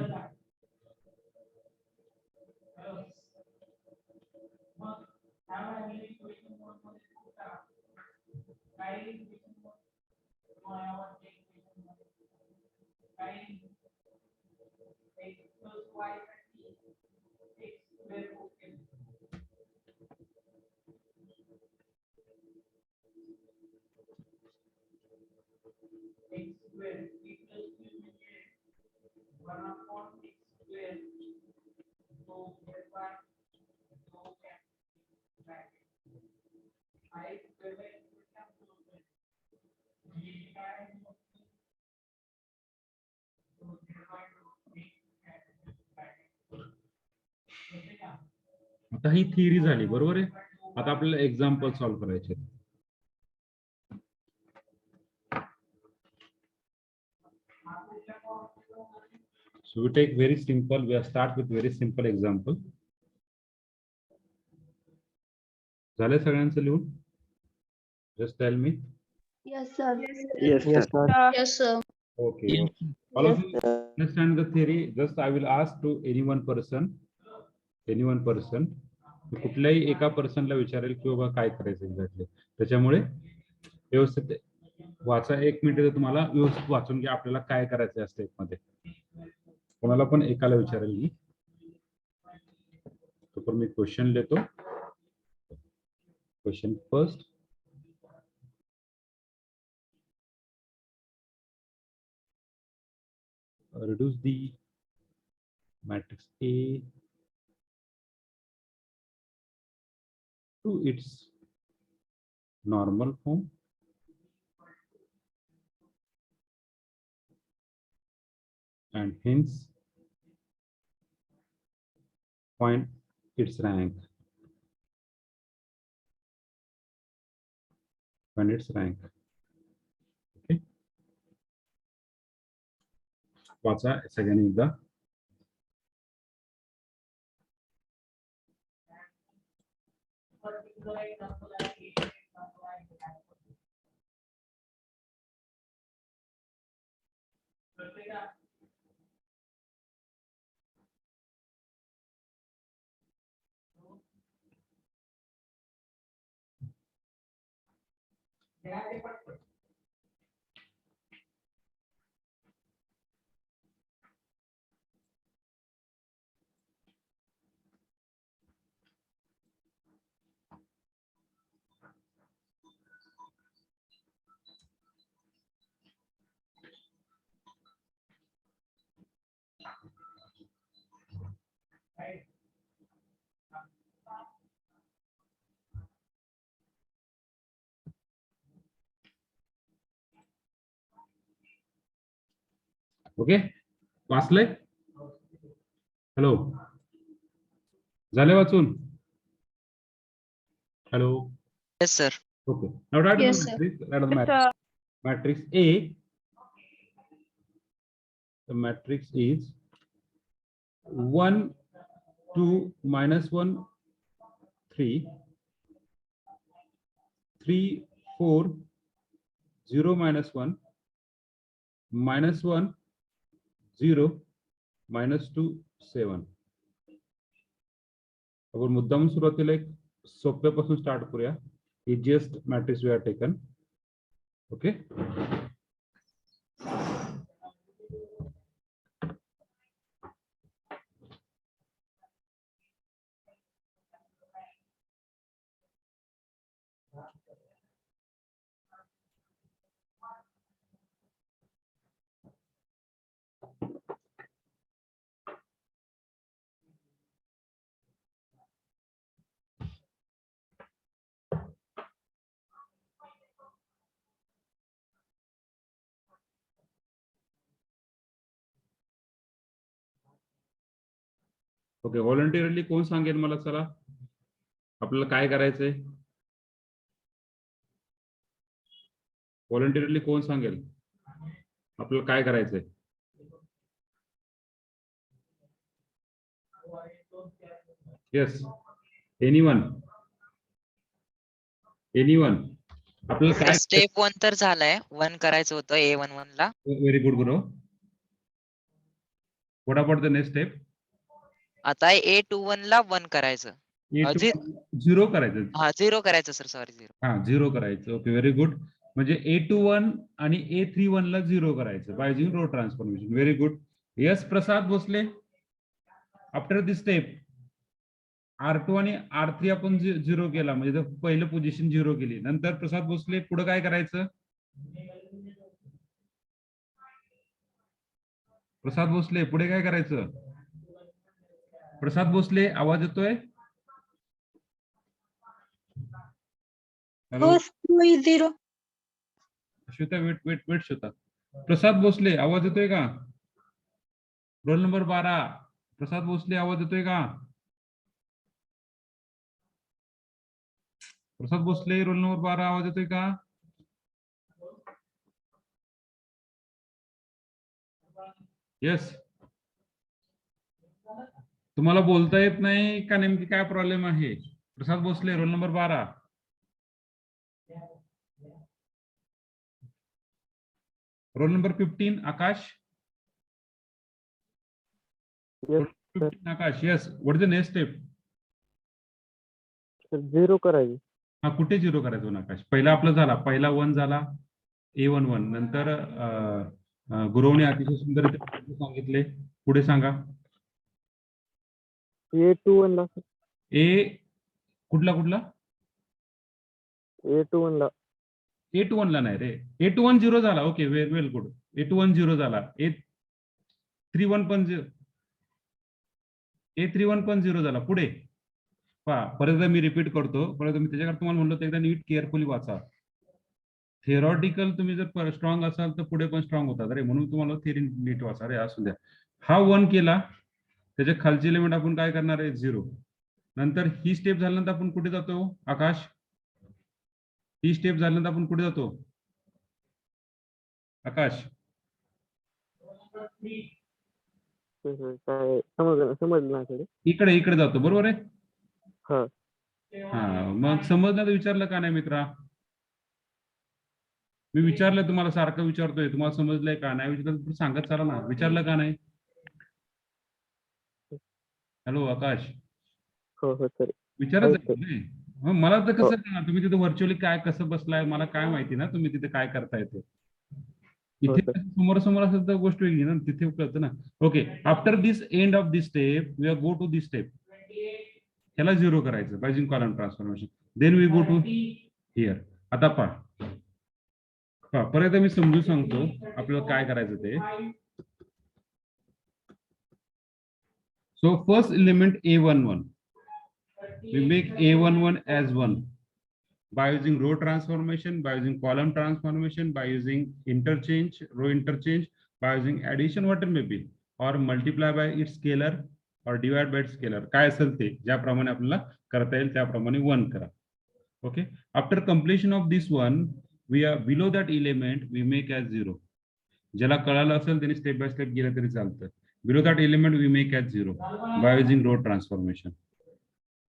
आता ही theory झाली, बरोबर आहे. आता आपल्याला example solve करायचे. So we take very simple, we start with very simple example. झाले सगळ्यांचं लिहून? Just tell me. Yes, sir. Yes, sir. Yes, sir. Okay. All of you understand the theory. Just I will ask to any one person. मी कुठल्याही एका पर्सनला विचारेल की बाबा काय करायचं exactly. त्याच्यामुळे व्यवस्थित वाचा. 1 मिनिट तुम्हाला व्यवस्थित वाचून घ्या आपल्याला काय करायचं असतं स्टेप मध्ये. कोणाला पण एकाला विचारेल मी. तो पण मी क्वेश्चन लेतो. Question first. Reduce the matrix A to its normal form and hence find its rank. Find its rank. Okay. वाचा सगळ्यांनी एकदा. ओके. वाचलंय? हॅलो, झाले वाचून? Hello. Yes, sir. Okay. Now write Yes, the sir. matrix. Write the Yes, matrix. sir. Matrix A. The matrix is 1, 2, -1, 3, 3, 4, 0, -1, -1, 0, -2, 7. आपण मुद्दाम सुरुवातीला एक सोप्यापासून स्टार्ट करूया. Easiest matrix we are taken. Okay. Okay. Voluntarily कोण सांगेल मला? चला आपल्याला काय करायचंय? व्हॉलंटिअरली कोण सांगेल आपल्याला काय करायचंय? Yes, anyone? आपल्याला काय? स्टेप 1 तर झालाय. 1 करायचं होतं A11 La. Very good Guru. What about the next step? आता A21 ला 1 करायचं. 0 करायचं. हा 0 करायचं सर. सॉरी 0. हा 0 करायचं. Okay, very good. म्हणजे A21 आणि A31 ला 0 करायचं by using row transformation. Very good. Yes Prasad Bhosale. After this step R2 आणि R3 आपण 0 केला, म्हणजे पहिलं पोझिशन 0 केली. नंतर प्रसाद भोसले पुढे काय करायचं? प्रसाद भोसले पुढे काय करायचं? प्रसाद भोसले आवाज येतोय? Hello Shweta, wait Shweta. प्रसाद भोसले आवाज येतोय का? रोल नंबर 12 प्रसाद भोसले आवाज येतोय का? प्रसाद भोसले रोल नंबर 12 आवाज येतोय का? येस. तुम्हाला बोलता येत नाही का? नेमकी काय प्रॉब्लेम आहे? Prasad Bhosale roll number 12. Roll number 15 Akash. Yes, sir. 15 Akash. Yes. What is the next step? Sir 0 करायची. हा, कुठे 0 करायचं ना आकाश? पहिला आपला झाला, पहिला 1 झाला, A11. नंतर गुरवणे अतिशय सुंदर इथे सांगितले. पुढे सांगा. A21 ला सर. ए कुठला कुठला? A21 ला. A21 ला नाही रे. A21 0 झाला. Okay, well good. A21 0 झाला. A31 पण 0 झाला. पुढे पहा, परत मी रिपीट करतो. परत मी त्याच्याकडे तुम्हाला म्हणलो एकदा नीट केअरफुली वाचा. थेरॉटिकल तुम्ही जर स्ट्रॉंग असाल तर पुढे पण स्ट्रॉंग होतात रे, म्हणून तुम्हाला थेरी नीट वाचा रे. असू द्या. हा 1 केला, त्याच्या खालची एलिमेंट आपण काय करणार आहे? 0. नंतर ही स्टेप झाल्यानंतर आपण कुठे जातो आकाश? ही स्टेप झाल्यानंतर आपण कुठे जातो आकाश? काय समजलं ना सर? इकडे जातो, बरोबर आहे? हा. हा, मग समजलं तर विचारलं का नाही मित्रा? मी विचारलं तुम्हाला, सारखं विचारतोय, तुम्हाला समजलंय का नाही? विचारलं तर सांगत चला ना. विचारलं का नाही? हॅलो आकाश, हो हो सर. विचारच नाही. मला तर कसं कळणार तुम्ही तिथे व्हर्च्युअली काय कसं बसलाय? मला काय माहिती ना तुम्ही तिथे काय करताय ते. इथे समोर असेल तर गोष्ट वेगळी ना, तिथे कळतं ना. Okay, after this end of this step we are go to this step. ह्याला 0 करायचं by using column transformation. Then we go to here. आता पहा, परत मी समजून सांगतो आपल्याला काय करायचं ते. So first element A11, we make A11 as 1 by using row transformation, by using column transformation, by using interchange, row interchange, by using addition, what it may be, or multiply by its scalar or divide by its scalar. काय असेल ते ज्याप्रमाणे आपल्याला करता येईल त्याप्रमाणे 1 करा. Okay. After completion of this one, we are below that element we make as 0. ज्याला कळालं असेल त्यांनी स्टेप बाय स्टेप गेलं तरी चालतं. Below that element we make as 0 by using row transformation.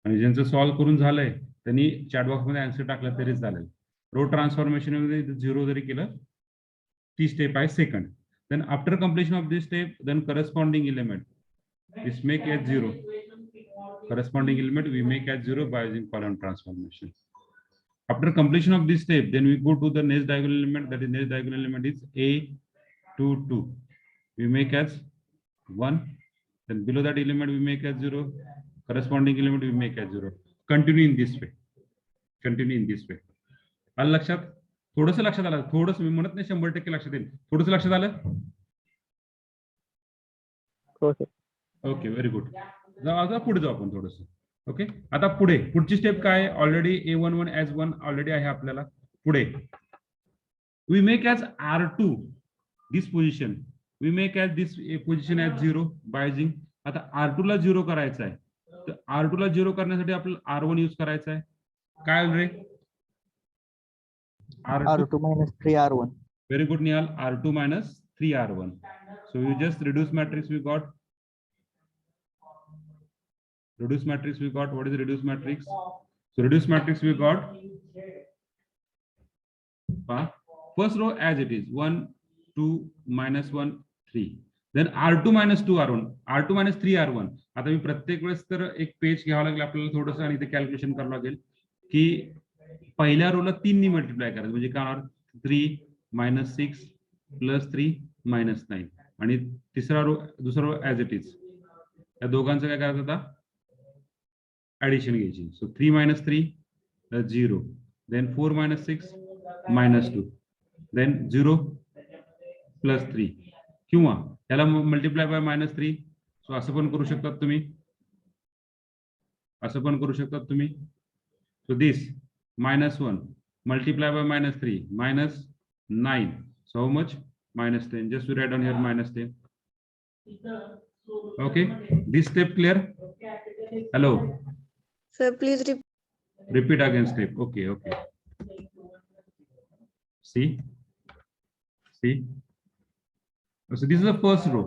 आणि ज्यांचं सॉल्व्ह करून झालंय त्यांनी चॅट बॉक्स मध्ये आन्सर टाकलं तरी चालेल. रो ट्रान्सफॉर्मेशन मध्ये 0 जरी केलं ती स्टेप आहे second. Then after completion of this step then corresponding element is make as 0. Corresponding element we make as 0 by using column transformation. After completion of this step, then we go to the next diagonal element. That is next diagonal element is A22. We make as 1. Then below that element we make as 0. Corresponding element we make as 0. Continue in this way. Continue in this way. आलं लक्षात? थोडंसं लक्षात आलं? थोडंसं, मी म्हणत नाही 100% लक्षात येईल. थोडंसं लक्षात आलं? हो सर. Okay, very good. आता पुढे जाऊ आपण थोडंसं. ओके, आता पुढची स्टेप काय? ऑलरेडी A11 as 1 ऑलरेडी आहे आपल्याला. पुढे we make as R2 this position. We make as this position as 0 by using. आता R2 ला 0 करायचं आहे, तर R2 ला 0 करण्यासाठी आपल्याला R1 यूज करायचा आहे. काय रे? R2 minus 3R1. Very good, Nihal. R2 minus 3R1. So you just reduce matrix we got. Reduce matrix we got. What is the reduce matrix? So reduce matrix we got. First row as it is 1, 2, minus 1, 3. Then R2 minus 2R1. R2 minus 3R1. आता मी प्रत्येक वेळेस तर एक page घ्यावं लागेल आपल्याला थोडंसं आणि इथे कॅल्क्युलेशन करावं लागेल की पहिल्या रोला 3 नी मल्टिप्लाय करायचं म्हणजे काय होणार? 3 minus 6 plus 3 minus 9. आणि दुसरा रो ऍज इट इज. या दोघांचं काय करायचं आता? Addition घ्यायची. So 3 minus 3 that's 0. Then 4 minus 6 minus 2. Then 0 plus 3. किंवा याला मल्टिप्लाय बाय -3. सो असं पण करू शकतात तुम्ही. असं पण करू शकतात तुम्ही. So this -1 multiply by -3 -9. So how much? -10. Just to write down here -10. Okay. This step clear? Hello. Sir, please repeat. Repeat again step. Okay, okay. See. So this is the first row.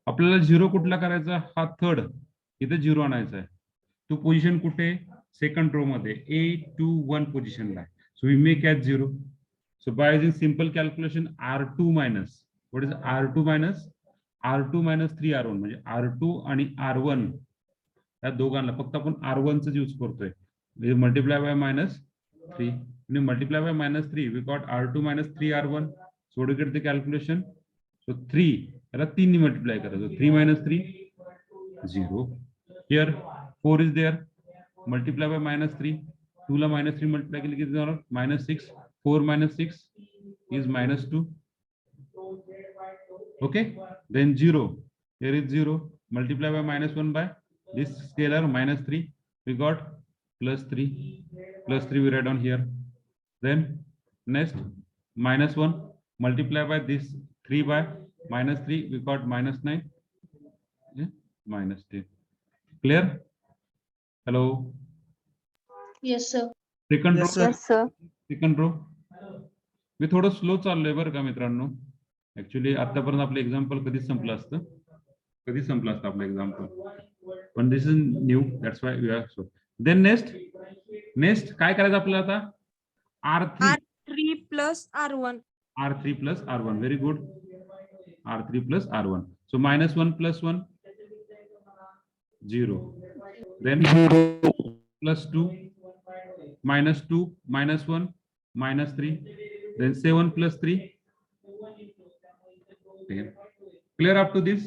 आपल्याला zero कुठला करायचा? हा third. इथे zero आणायचा आहे. तो position कुठे? Second row मध्ये A21 पोझिशनला आहे. So we make as 0. So by using simple calculation R2 minus what is R2 minus 3R1 म्हणजे R2 आणि R1 या दोघांना फक्त आपण R1 च यूज करतोय. Multiply by -3 and multiply by -3 we got R2 minus 3R1. So what do you get the calculation? So 3 याला 3 ने मल्टिप्लाय करायचं. 3 minus 3 0. Here 4 is there. Multiply by -3. 2 La -3 multiply केली किती जाणार? -6. 4 minus 6 is -2. Okay. Then 0. Here is 0. Multiply by -1 by this scalar -3. We got +3. +3 we write down here. Then next -1 multiply by this 3 by -3 we got -9. Yeah, -10. Clear? Hello. Yes, sir. Second row. Yes, sir. Second row. मी थोडं slow चाललोय बरं का मित्रांनो. Actually आतापर्यंत आपलं example कधीच संपलं असतं आपलं एक्झाम्पल. पण this is new, that's why we are so. Then next काय करायचं आपल्याला आता? R3 plus R1. R3 plus R1. Very good. R3 plus R1. So -1 plus 1 0. Then plus 2 -2 -1 -3. Then 7 plus 3 10. Clear up to this?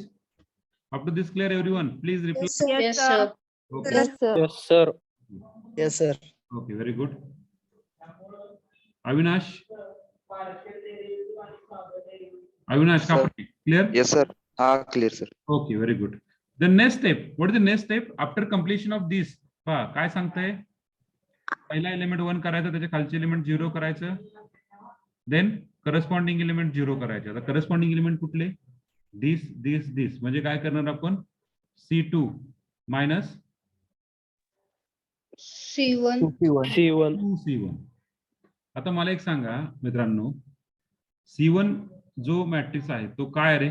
Up to this clear everyone? Please repeat. Yes, sir. Yes, sir. Okay. Yes, sir. Yes, sir. Yes, sir. Okay, very good. Avinash, Kapati, clear? Yes, sir. Clear, sir. Okay, very good. The next step, what is the next step after completion of this? पहा काय सांगताय? पहिला element 1 करायचा, त्याच्या खालचे element 0 करायचं, then corresponding element 0 करायचे. आता करस्पॉन्डिंग एलिमेंट कुठले? दिस म्हणजे काय करणार आपण? C2 minus C1. C1. 2C1. आता मला एक सांगा मित्रांनो, C1 जो मॅट्रिक्स आहे तो काय रे?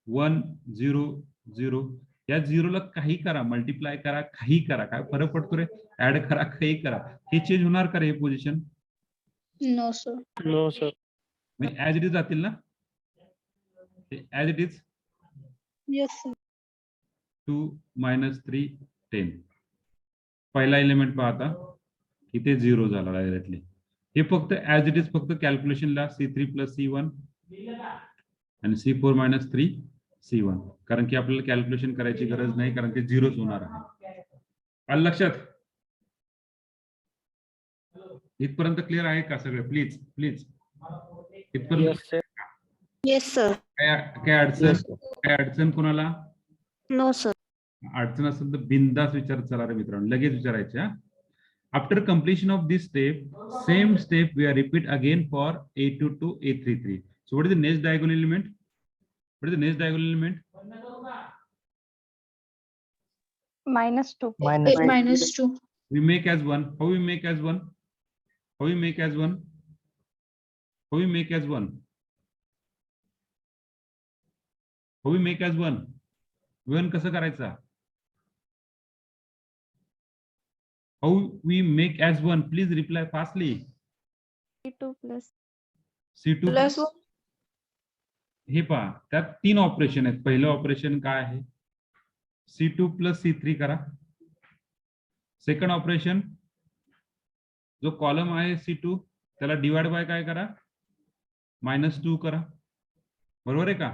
1 0 0. या 0 ला काही करा, मल्टिप्लाय करा, काही करा, काय फरक पडतो रे? ऍड करा, काही करा, हे चेंज होणार का रे position? No, sir. No, sir. म्हणजे ऍज इट इज जातील ना? As it is. Yes, sir. 2 -3 10. पहिला एलिमेंट पाहता इथे 0 झाला डायरेक्टली. हे फक्त ऍज इट इज फक्त कॅल्क्युलेशनला C3 plus C1 आणि C4 minus 3 C1, कारण की आपल्याला कॅल्क्युलेशन करायची गरज नाही, कारण ते 0च होणार आहे. आलं लक्षात? इथपर्यंत क्लिअर आहे का सगळे? प्लीज इथपर्यंत. Yes, sir. Yes, sir. काय अडचण कोणाला? No, sir. अडचण असेल तर बिंदास विचार चला रे मित्रांनो, लगेच विचारायच्या. After completion of this step, same step we are repeat again for A2 to A33. So what is the next diagonal element? What is the next diagonal element? -2. -2. We make as 1. How we make as 1? How we make as 1? How we make as 1? How we make as 1? 1 कसं करायचा? How we make as 1? Please reply fastly. C2 plus C2 Plus 1. हे पहा, त्यात 3 operation आहेत. पहिलं operation काय आहे? C2 plus C3 करा. Second operation, जो कॉलम आहे C2 त्याला डिवाइड बाय काय करा? -2 करा. बरोबर आहे का?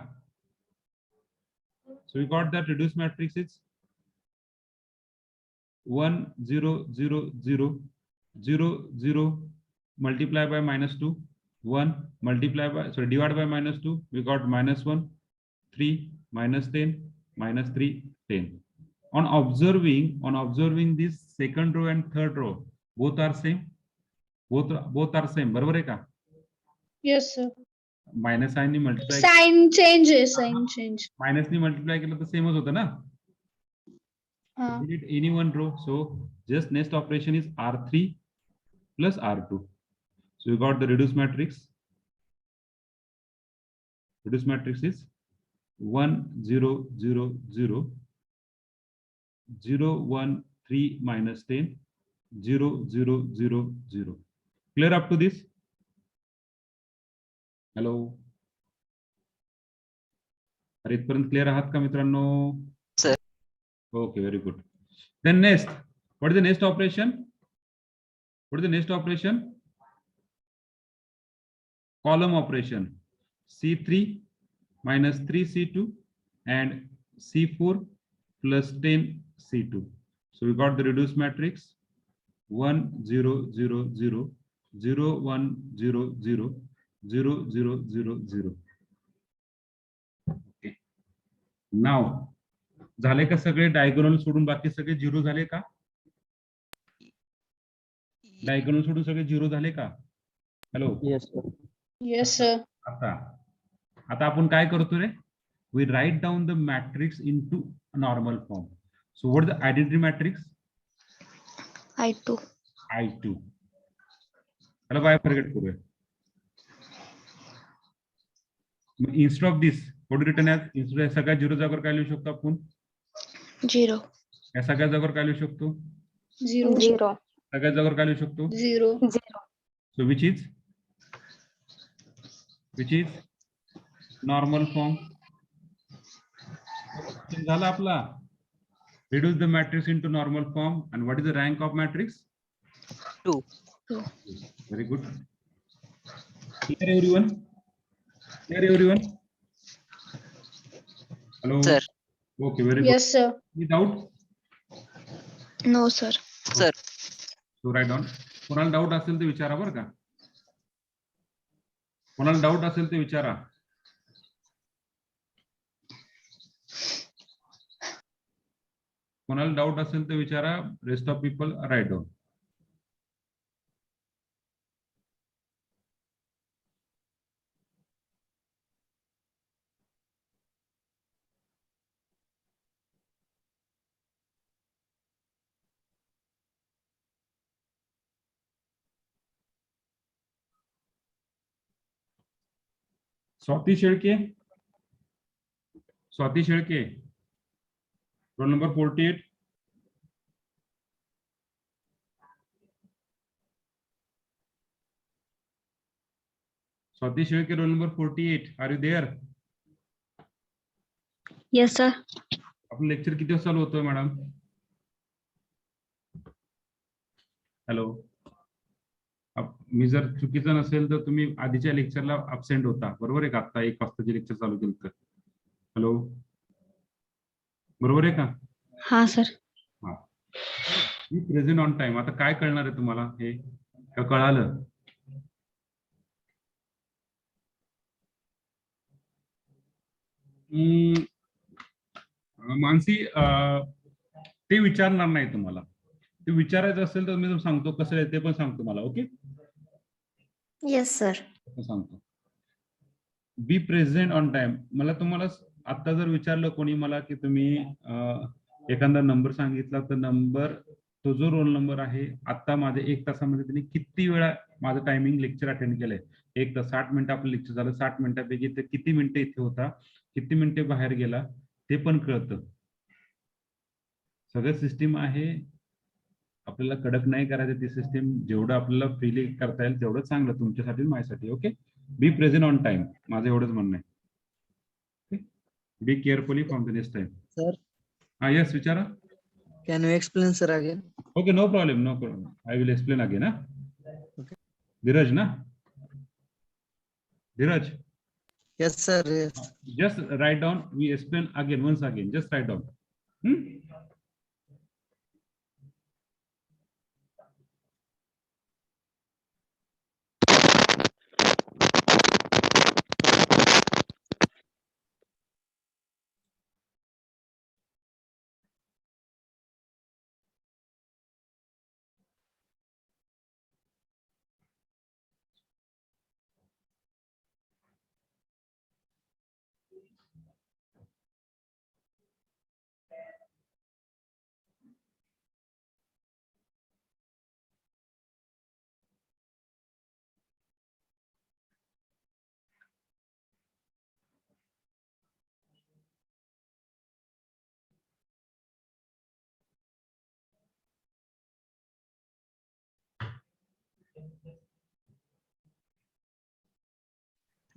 So we got that reduced matrix is 1 0 0 0 0 0 multiply by -2 1 multiply by divide by -2, we got -1 3 -10 -3 10. On observing this second row and third row, both are same. Both are same. बरोबर आहे का? Yes, sir. Minus sign ने multiply, Sign change. Minus ने multiply केलं तर सेमच होतं ना? delete any one row. So just next operation is R3 plus R2. So you got the reduced matrix. Reduced matrix is 1 0 0 0 0 1 3 minus 10 0 0 0 0. Clear up to this? Hello. अरे इथपर्यंत clear आहात का मित्रांनो? Sir. Okay, very good. Then next, what is the next operation? What is the next operation? Column operation. C3 minus 3C2 and C4 plus 10 C2. So we got the reduced matrix 1 0 0 0 0 1 0 0 0 0 0 0. Okay. Now झाले का सगळे diagonal सोडून बाकी सगळे zero झाले का? Diagonal सोडून सगळे झिरो झाले का? Hello. Yes, sir. Yes, sir. आता आता आपण काय करतो रे? We write down the matrix into normal form. So what is the identity matrix? I2. I2. चला बाय फॉरगेट करूया. Instead of this, what do you written as? Instead of सगळ्या zero जागेवर काय लिहू शकतो आपण? 0. या सगळ्या जागेवर काय लिहू शकतो? 0. Zero. सगळ्या जागेवर काय लिहू शकतो? 0. Zero. So which is normal form. झाला आपला. Reduce the matrix into normal form. And what is the rank of matrix? 2. Very good. Clear everyone? Clear everyone? Hello. Sir. Okay, very good. Yes, sir. Any doubt? No, sir. Sir. So write down. कोणाला doubt असेल ते विचारा बरं का. कोणाला doubt असेल ते विचारा. कोणाला डाऊट असेल ते विचारा. Rest of people write down. Swati Shelke. Swati Shelke. Roll number 48. Swati Shelke, roll number 48. Are you there? Yes, sir. आपलं लेक्चर किती वाजता चालू होतोय मॅडम? हॅलो. मी जर चुकीचं नसेल तर तुम्ही आधीच्या लेक्चरला अब्सेंट होता, बरोबर आहे का? आता 1 वाजताचे लेक्चर चालू केलं तर. हॅलो, बरोबर आहे का? हा सर. हा. मी प्रेझेंट ऑन टाइम. आता काय कळणार आहे तुम्हाला हे का कळालं? मानसी ते विचारणार नाही तुम्हाला. ते विचारायचं असेल तर मी सांगतो कसं आहे ते पण सांगतो मला. ओके. Yes, sir. सांगतो. B present on time. मला तुम्हाला आता जर विचारलं कोणी मला की तुम्ही एखादा नंबर सांगितला तर नंबर, तो जो रोल नंबर आहे आता माझ्या 1 तासामध्ये त्यांनी किती वेळा माझं टायमिंग लेक्चर अटेंड केलंय. 1 तास 60 मिनिटं आपलं लेक्चर झालं. 60 मिनिटांपैकी ते किती मिनिटं इथे होता, किती मिनिटे बाहेर गेला ते पण कळतं. सगळं सिस्टीम आहे. आपल्याला कडक नाही करायचं ती सिस्टीम. जेवढं आपल्याला फ्रीली करता येईल तेवढं चांगलं तुमच्यासाठी माझ्यासाठी. Okay. Be present on time. माझं एवढंच म्हणणं आहे. Be carefully from the next time. Sir, हा, येस विचारा. can you explain, sir, again? Okay, no problem, no problem. I will explain again. Okay. Dheeraj ना? Dheeraj, Yes, sir. Yes. just write down. We explain again, once again. Just write down.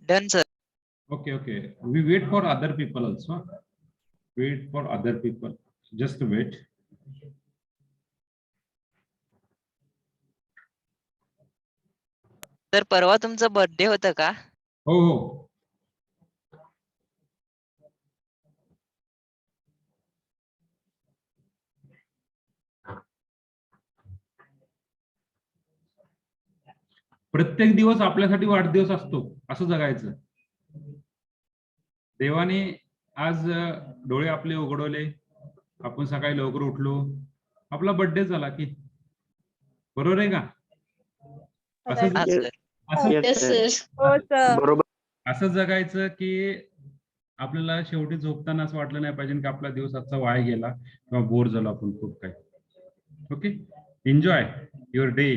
Done, sir. Okay. We wait for other people also. Wait for other people. Just wait. तर परवा तुमचा birthday होता का? हो. प्रत्येक दिवस आपल्यासाठी वाढदिवस असतो असं जगायचं. देवाने आज डोळे आपले उघडवले, आपण सकाळी लवकर उठलो, आपला बर्थडे झाला की, बरोबर आहे का? असं हा सर. Yes, sir. हो सर. बरोबर. असं जगायचं की आपल्याला शेवटी झोपताना असं वाटलं नाही पाहिजे की आपला दिवस आजचा वाया गेला किंवा बोर झालो आपण खूप काही. Okay, enjoy your day,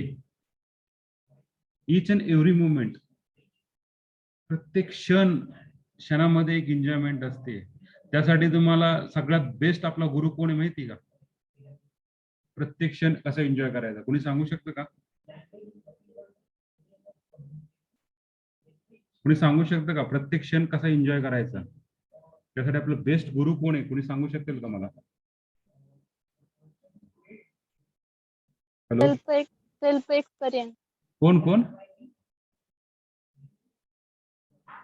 each and every movement. प्रत्येक क्षणामध्ये एक एन्जॉयमेंट असते. त्यासाठी तुम्हाला सगळ्यात बेस्ट आपला गुरु कोण आहे माहिती का? प्रत्येक क्षण कसा एन्जॉय करायचा कोणी सांगू शकतं का? कोणी सांगू शकतं का प्रत्येक क्षण कसा एन्जॉय करायचा? त्यासाठी आपलं बेस्ट गुरु कोण आहे कोणी सांगू शकेल का मला? Hello, self experience. कोण?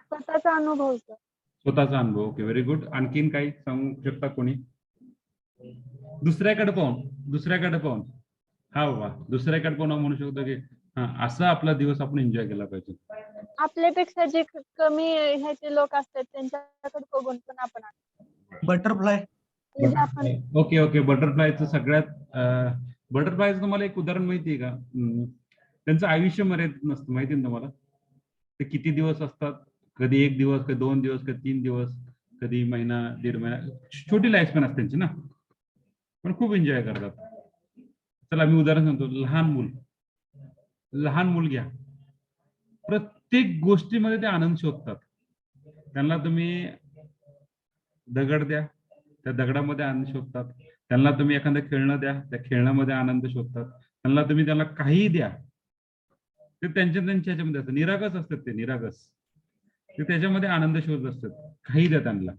स्वतःचा अनुभव सर. स्वतःचा अनुभव. Okay, very good. आणखीन काही सांगू शकता कोणी? दुसऱ्याकडे पाहून हा बाबा, दुसऱ्याकडे पाहून म्हणू शकतो की हा असा आपला दिवस आपण एन्जॉय केला पाहिजे. आपल्यापेक्षा जे कमी ह्याचे लोक असतात त्यांच्याकडे बघून पण आपण बटरफ्लाय. म्हणजे आपण ओके. बटरफ्लायचं सगळ्यात बटरफ्लायचं तुम्हाला एक उदाहरण माहितीये का? त्यांचं आयुष्य मर्यादित नसतं, माहिती ना तुम्हाला? ते किती दिवस असतात, कधी 1 दिवस, कधी 2 दिवस, कधी 3 दिवस, कधी महिना, 1.5 महिना. छोटी लाईफ स्पॅन असते त्यांची ना, पण खूप एन्जॉय करतात. चला मी उदाहरण सांगतो. लहान मूल घ्या. प्रत्येक गोष्टीमध्ये ते आनंद शोधतात. त्यांना तुम्ही दगड द्या, त्या दगडामध्ये आनंद शोधतात. त्यांना तुम्ही एखादं खेळणं द्या, त्या खेळण्यामध्ये आनंद शोधतात. त्यांना काहीही द्या, ते त्यांच्या ह्याच्यामध्ये असतात. निरागस असतात ते, निरागस. ते त्याच्यामध्ये आनंद शोधत असतात. काही द्या त्यांना,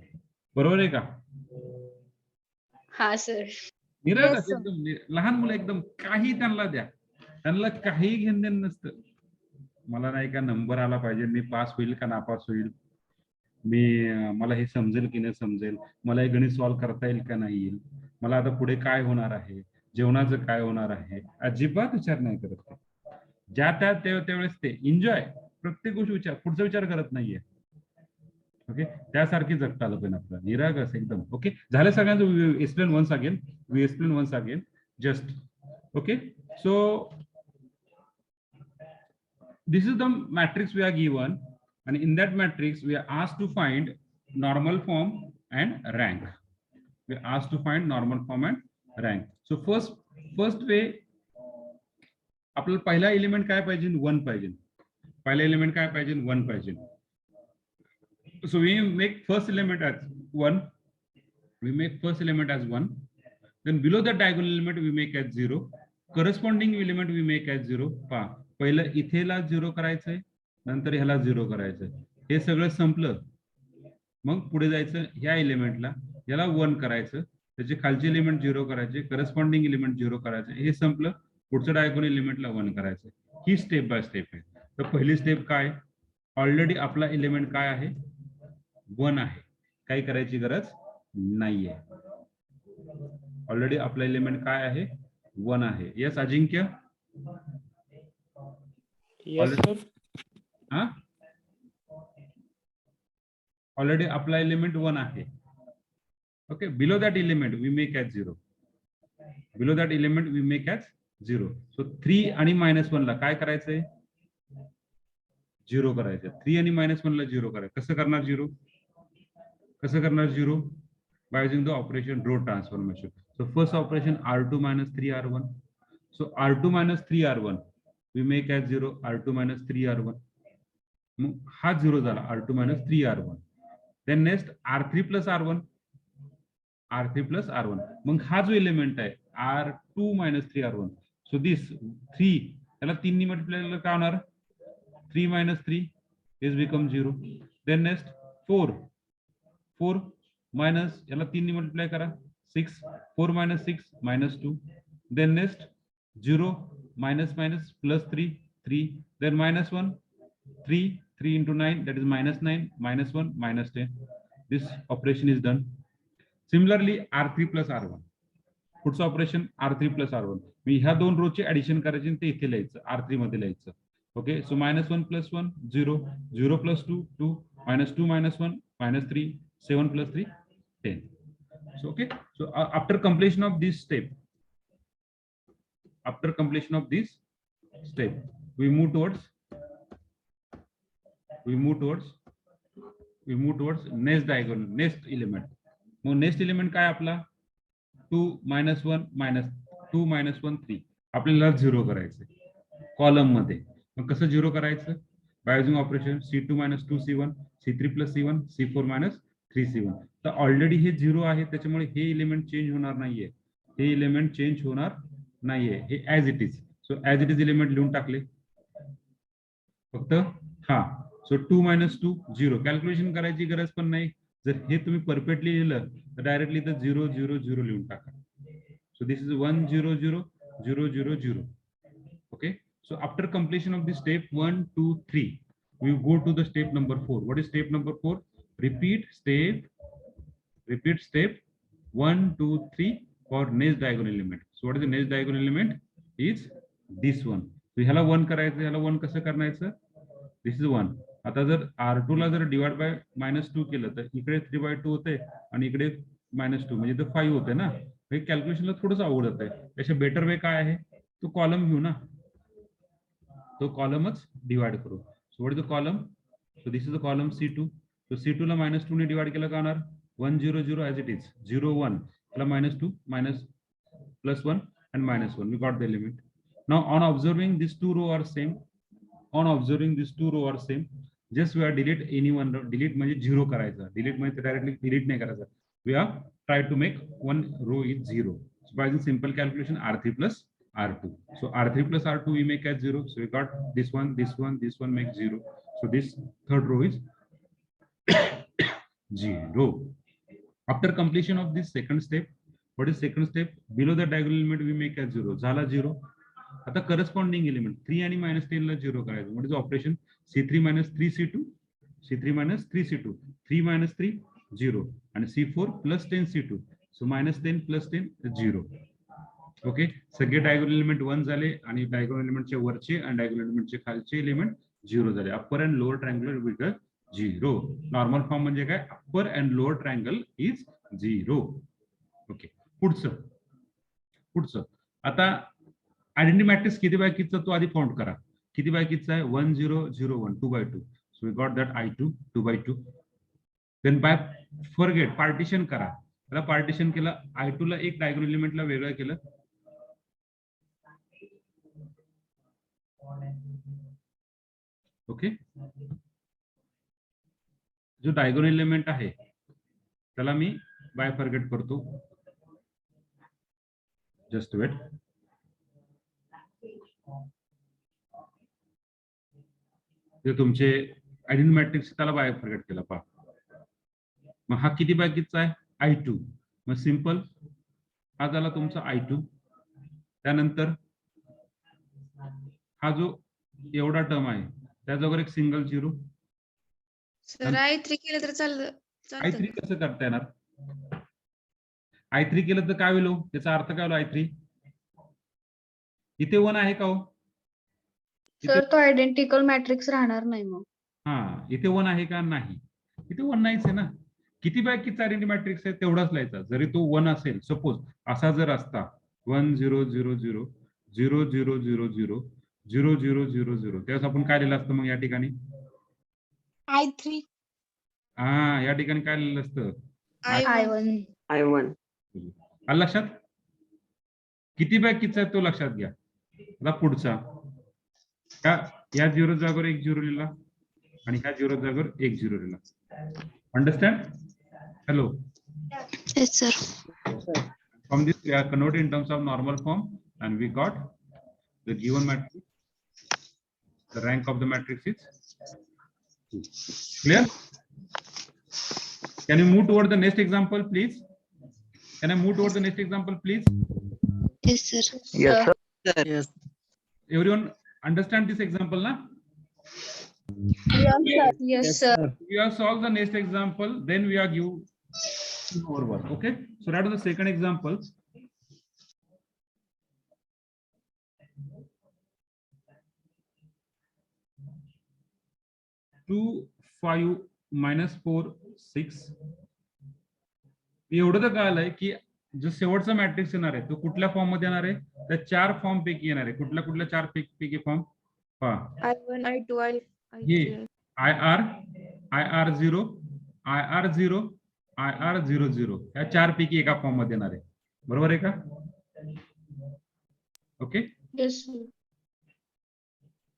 बरोबर आहे का? Ha, sir. निरागस sir. एकदम. लहान मुलं एकदम काही त्यांना द्या, त्यांना काही घेणं देणं नसतं. मला नाही का नंबर आला पाहिजे, मी पास होईल का नापास होईल, मला हे समजेल की नाही समजेल, मला हे गणित सॉल्व्ह करता येईल का नाही येईल, मला आता पुढे काय होणार आहे, जेवणाचं काय होणार आहे, अजिबात विचार नाही करत ते. ज्या त्यावेळेस ते एन्जॉय, प्रत्येक गोष्ट पुढचा विचार करत नाहीये. ओके, त्यासारखी जगता आलं पाहिजे आपलं, निरागस एकदम. ओके, झालं सगळ्यांचं? We explain once again just. Okay, so this is the matrix we are given, and in that matrix we are asked to find normal form and rank. We are asked to find normal form and rank. So first way, आपल्याला पहिला element काय पाहिजे? 1 पाहिजे. पहिला element काय पाहिजे? 1 पाहिजे. So we make first element as 1. Then below that diagonal element we make as 0. Corresponding element we make as 0. पहा, पहिलं इथेला 0 करायचंय, नंतर ह्याला 0 करायचंय. हे सगळं संपलं, मग पुढे जायचं ह्या एलिमेंटला, याला 1 करायचं, त्याचे खालचे एलिमेंट 0 करायचे, करस्पॉन्डिंग एलिमेंट 0 करायचे. हे संपलं, पुढचं डायगोनल एलिमेंटला 1 करायचं. ही स्टेप बाय स्टेप आहे. तर पहिली स्टेप काय? ऑलरेडी आपला एलिमेंट काय आहे? 1 आहे, काही करायची गरज नाहीये. ऑलरेडी आपला एलिमेंट काय आहे? 1 आहे. यस अजिंक्य? ऑलरेडी आपला एलिमेंट 1 आहे. Okay, below that element we make as 0. So 3 आणि -1 ला काय करायचंय? 0 करायचं. 3 आणि -1 ला 0 करायचं. कसं करणार 0? By using the operation row transformation. So first operation R2 minus 3R1. So R2 minus 3R1 we make as 0. R2 minus 3R1. हा 0 झाला, R2 minus 3R1. Then next R3 plus R1. मग हा जो एलिमेंट आहे R2 minus 3R1. So this 3 त्याला 3 नी multiply केलं काय होणार 3 minus 3 is become 0. Then next 4 minus याला 3 नी मल्टिप्लाय करा 6 4 minus 6 minus 2. Then next 0 minus plus 3 then minus 1 3 into 9 that is minus 9 minus 1 minus 10. This operation is done. Similarly R3 plus R1 पुढचं operation R3 plus R1 मी ह्या दोन रो ची addition करायची आणि ते इथे लिहायचं R3 मध्ये लिहायचं. Okay, so minus 1 plus 1 0 0 plus 2 2 minus 2 minus 1 minus 3 7 plus 3 10. So okay, so after completion of this step we move towards next diagonal next element. Mug next element काय आपला 2 minus 1 minus 2 minus 1 3 आपल्याला 0 करायचं column मध्ये. मग कसं 0 करायचं by using operation C2 minus 2C1 C3 plus C1 C4 minus 3C1. तर already हे 0 आहे त्याच्यामुळे हे एलिमेंट चेंज होणार नाहीये हे as it is. So as it is element लिहून टाकले फक्त हा. सो 2 minus 2 0 कॅल्क्युलेशन करायची गरज पण नाही. जर हे तुम्ही परफेक्टली लिहिलं तर डायरेक्टली तर 0 0 0 लिहून टाका. So this is 1 0 0 0 0 0. Okay, so after completion of the step 1 2 3 we go to the step number 4. What is step number 4? Repeat step 1 2 3 for next diagonal element. So what is the next diagonal element? Is this one. So ह्याला 1 करायचं, ह्याला 1 कसं करायचं? This is 1. आता जर R2 ला जर divide by -2 केलं तर इकडे 3/2 होते आणि इकडे -2 म्हणजे ते 5 होते ना. हे कॅल्क्युलेशनला थोडंसं अवघड होत आहे. त्याच्या बेटर वे काय आहे तो कॉलम घेऊ ना, तो कॉलमच डिवाइड करू. सो what is the column? So this is the column C2. So C2 ला -2 ने डिवाइड केलं का होणार 1 0 0 ऍज इट इज 0 1 त्याला -2 minus plus 1 and -1. We got the element. Now on observing these two row are same, just we are delete any one row. Delete म्हणजे 0 करायचा. Delete म्हणजे directly delete नाही करायचा. We are try to make one row is 0. So by the simple calculation R3 plus R2. So R3 plus R2 we make as 0. So we got this one makes 0. So this third row is 0. After completion of this second step, what is second step? Below the diagonal element we make as 0. झाला 0. आता corresponding element 3 आणि -10 ला 0 करायचं. What is the operation? C3 minus 3C2 3 minus 3 0 and C4 plus 10C2. So -10 plus 10 0. Okay, सगळे diagonal element 1 झाले आणि diagonal एलिमेंटचे वरचे आणि diagonal एलिमेंटचे खालचे एलिमेंट 0 झाले. Upper and lower triangle with 0. Normal form म्हणजे काय? Upper and lower triangle is 0. Okay, पुढचं आता आयडेंटिटी मॅट्रिक्स किती बाय कितीचा तो आधी फाउंड करा. किती बाय कितीचा आहे? 1 0 0 1 2/2. So we got that I2 2/2. Then by forget partition करा. त्याला पार्टिशन केलं I2 ला एक डायगोनल एलिमेंटला वेगळं केलं. ओके, जो डायगोनल एलिमेंट आहे त्याला मी बाय फॉरगेट करतो. Just wait. जे तुमचे आयडेंटिटी मॅट्रिक्स त्याला बाय फॉरगेट केला पहा. मग हा किती बाय कितीचा आहे? I2. मग सिंपल हा झाला तुमचा I2. त्यानंतर हा जो एवढा टर्म आहे त्याच्यावर एक सिंगल 0. सर I3 केलं तर I3 कसं करता येणार? I3 केलं तर काय होईल? त्याचा अर्थ काय होईल? I3 इथे 1 आहे का हो? सर तो आयडेंटिकल मॅट्रिक्स राहणार नाही मग. हा, इथे 1 आहे का? नाही, इथे 1 नाहीच आहे ना. किती बाय किती आयडेंटिटी मॅट्रिक्स आहे तेवढाच लिहायचा. जरी तो 1 असेल, सपोज असा जर असता 1 0 0 0 0 0 0 0 0 0 0 0 त्यावेळेस आपण काय लिहिलं असतं मग या ठिकाणी? I3 हा, या ठिकाणी काय लिहिलं असतं? I1 I1. आलं लक्षात? किती बाय कितीचा आहे तो लक्षात घ्या. आता पुढचा या 0 जागेवर 1 0 लिहिला आणि ह्या 0 जागेवर 1 0 लिहिला. Understand? Hello. Yes sir. From this we are converted in terms of normal form and we got the given matrix The rank of the matrix is 2. Clear? Can you move toward the next example, please? Can I move toward the next example, please? Yes, sir. Yes, sir. Yes. Everyone understand this example, na? Yes, sir. We have solved the next example, then we are give more work. Okay. So that was the second example. Two, 5 minus 4, 6. एवढं तर कळालंय की जो शेवटचा matrix येणार आहे तो कुठल्या form मध्ये येणार आहे? त्या 4 फॉर्म पैकी येणार आहे. कुठल्या 4 पैकी फॉर्म? पहा, I1, I2, ये IR0, IR0, IR00 या 4 पैकी एका फॉर्म मध्ये येणार आहे. बरोबर आहे का? Okay. Yes, sir.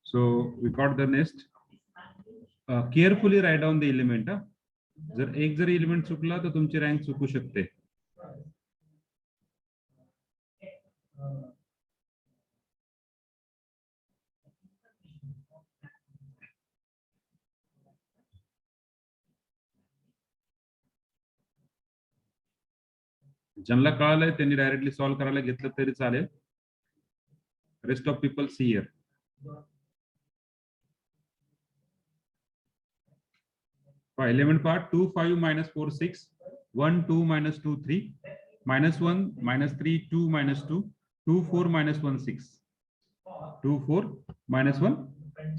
So we got the next. Carefully write down the element. जर एक जरी एलिमेंट चुकला तर तुमची रँक चुकू शकते. ज्यांना कळालंय त्यांनी डायरेक्टली सॉल्व्ह करायला घेतलं तरी चालेल. Rest of people see here. Element part 2, 5 minus 4, 6, 1, 2 minus 2, 3, minus 1, minus 3, 2 minus 2, 2, 4 minus 1, 6, 2, 4 minus 1,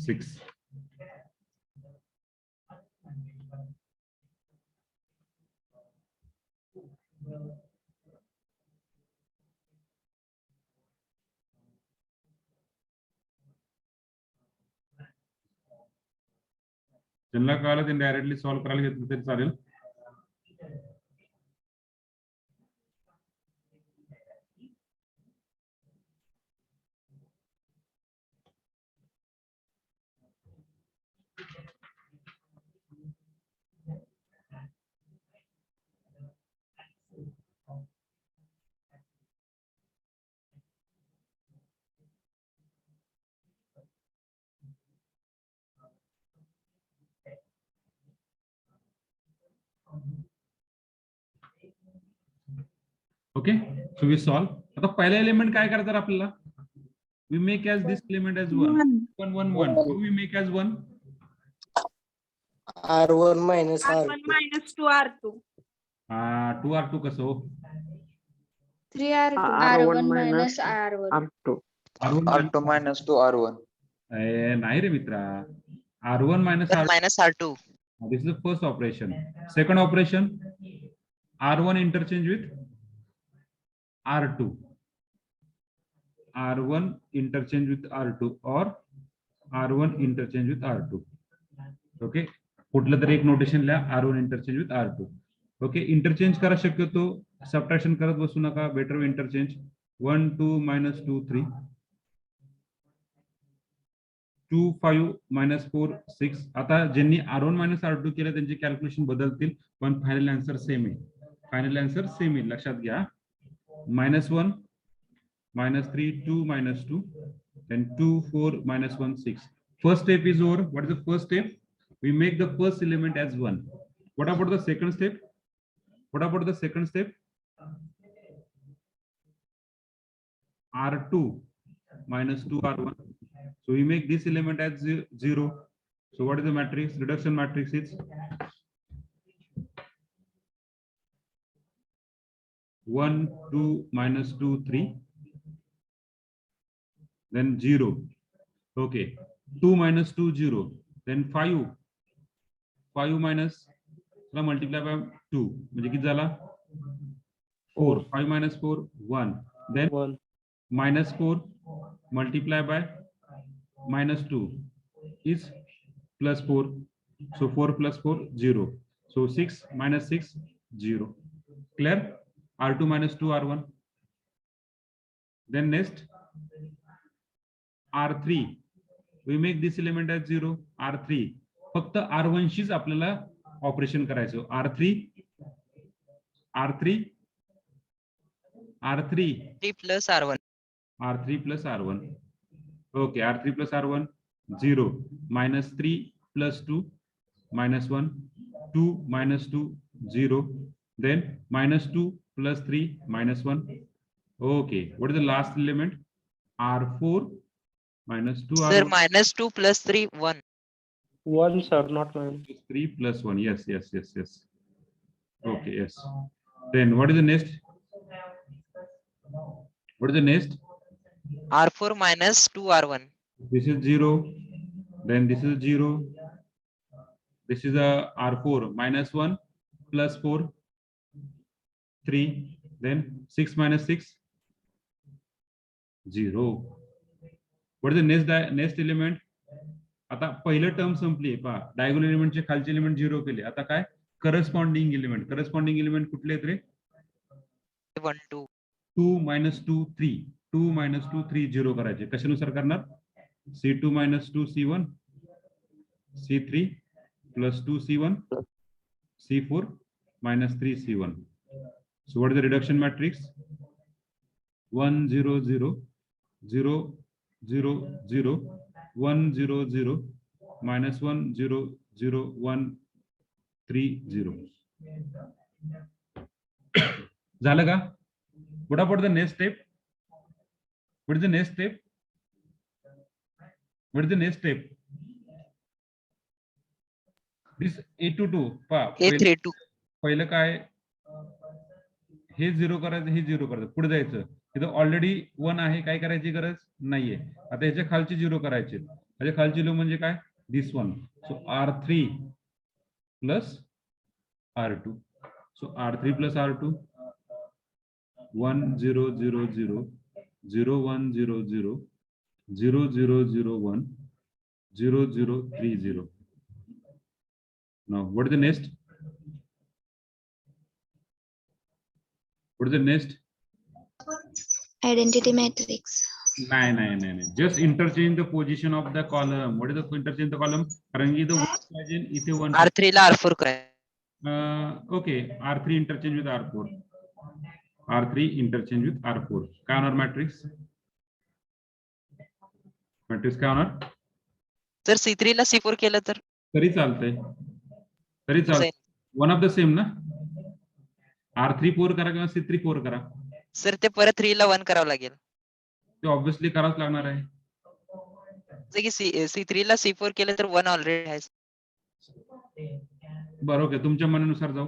6. ज्यांना कळालं त्यांनी डायरेक्टली सॉल्व्ह करायला घेतलं तरी चालेल. Okay, so we solve. आता पहिला एलिमेंट काय करतात आपल्याला? We make as this element as 1 1 1 1. We make as 1 R1 minus R2. minus 2R2. 2R2 कसं हो? 3R2. R1 minus R1. R2. R2 minus 2 R1. नाही रे मित्रा. R1 minus R2. minus R2. This is the first operation. Second operation, R1 interchange with R2. R1 interchange with R2 or R1 interchange with R2. Okay. कुठलं तरी एक notation लिहा. R1 interchange with R2. Okay. Interchange करा शक्यतो subtraction करत बसू नका. Better interchange. 1 2 minus 2 3. 2 5 minus 4 6. आता ज्यांनी R1 minus R2 केलं त्यांचे कॅल्क्युलेशन बदलतील पण फायनल आन्सर सेम आहे. फायनल आन्सर सेम आहे, लक्षात घ्या. -1 -3 2 -2 and 2 4 -1 6. First step is over. What is the first step? We make the first element as 1. What about the second step? What about the second step? R2 minus 2 R1. So we make this element as 0. So what is the matrix? Reduction matrix is 1 2 minus 2 3, then 0. Okay. 2 minus 2 0, then 5 minus multiply by 2 म्हणजे किती झाला? 4. 5 minus 4 1, then 1. minus 4 multiply by -2 is +4. So 4 plus 4 0. So 6 minus 6 0. Clear? R2 minus 2 R1. Then next R3. We make this element as 0. R3 फक्त R1 शीच आपल्याला operation करायचं. R3 3 plus R1. R3 plus R1. Okay, R3 plus R1. 0, -3 plus 2, -1, 2 minus 2, 0, then -2 plus 3, -1. Okay, what is the last element? R4 minus 2 Sir, R1 -2 plus 3, 1. 1 sir, not 9. 3 plus 1. Yes, yes, yes, yes. Okay, yes. Then what is the next? What is the next? R4 minus 2 R1. This is 0. Then this is 0. This is a R4 minus 1 plus 4, 3. Then 6 minus 6, 0. What is the next element? आता पहिलं term संपली पहा, diagonal एलिमेंटचे खालचे element 0 केले. आता काय? Corresponding element कुठले आहेत रे? 1, 2. 2 minus 2 3, 2 minus 2 3 0 करायचे. कशानुसार करणार? C2 minus 2 C1, C3 plus 2 C1, C4 minus 3 C1. So what is the reduction matrix? 1 0 0 0 0 0 1 0 0 minus 1 0 0 1 3 0. झालं का? What about the next step? What is the next step? What is the next step? This A22 A32. पहिलं काय? हे 0 करायचं, हे 0 करायचं, पुढे जायचं. इथं already 1 आहे, काय करायची गरज नाहीये. आता ह्याच्या खालचे 0 करायचे. ह्याच्या खालचे 0 म्हणजे काय? This one. So R3 plus R2. So R3 plus R2 1 0 0 0 0 1 0 0 0 0 0 1 0 0 3 0. Now what is the next? What is the next? Identity matrix. नाही. Just interchange the position of the column. What is the interchange the column? कारण की इथं 1 पाहिजे, इथे 1. R3 ला R4 कराय. Okay, R3 interchange with R4. R3 interchange with R4. काय होणार matrix? Matrix काय होणार? जर C3 ला C4 केलं तर तरी चालतंय. वन ऑफ द सेम ना? R3 4 करा किंवा C3 4 करा. सर ते परत 3 ला 1 करावं लागेल. ते ऑब्व्हियसली करावंच लागणार आहे. जसं की C3 ला C4 केलं तर 1 ऑलरेडी आहे. बरं, ओके, तुमच्या मनानुसार जाऊ.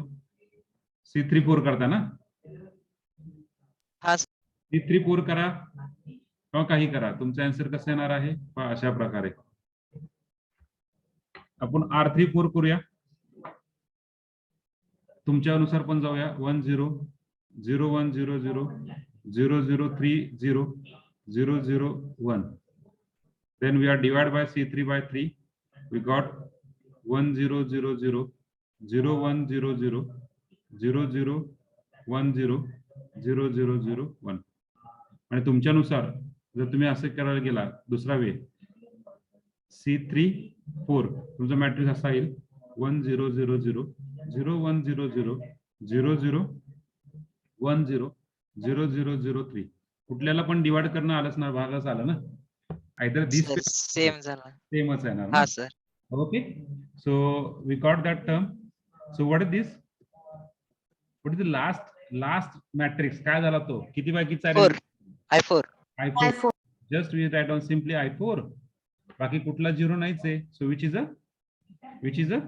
C3 4 करता ना? हा. C3 4 करा किंवा काही करा. तुमचा आन्सर कसं येणार आहे? अशा प्रकारे आपण R3 4 करूया. तुमच्या अनुसार पण जाऊया. 1 0 0 1 0 0 0 0 3 0 0 0 1. Then we are divided by C3 by 3. We got 1 0 0 0 0 1 0 0 0 0 1 0 0 0 0 1. आणि तुमच्यानुसार जर तुम्ही असं करायला गेला दुसरा वे, C3 4 तुमचा मॅट्रिक्स असा येईल 1 0 0 0 0 1 0 0 0 0 1 0 0 0 0 3. कुठल्याला पण डिवाइड करणं आलंच ना, भागच आलं ना. आयदर दिस सेम झाला. सेमच आहे ना. हा sir. Okay, so we got that term. So what is this? What is the last matrix? काय झाला तो? किती बाय किती? 4. I4. I4. Just we write down simply I4. बाकी कुठला 0 नाहीच आहे. So which is a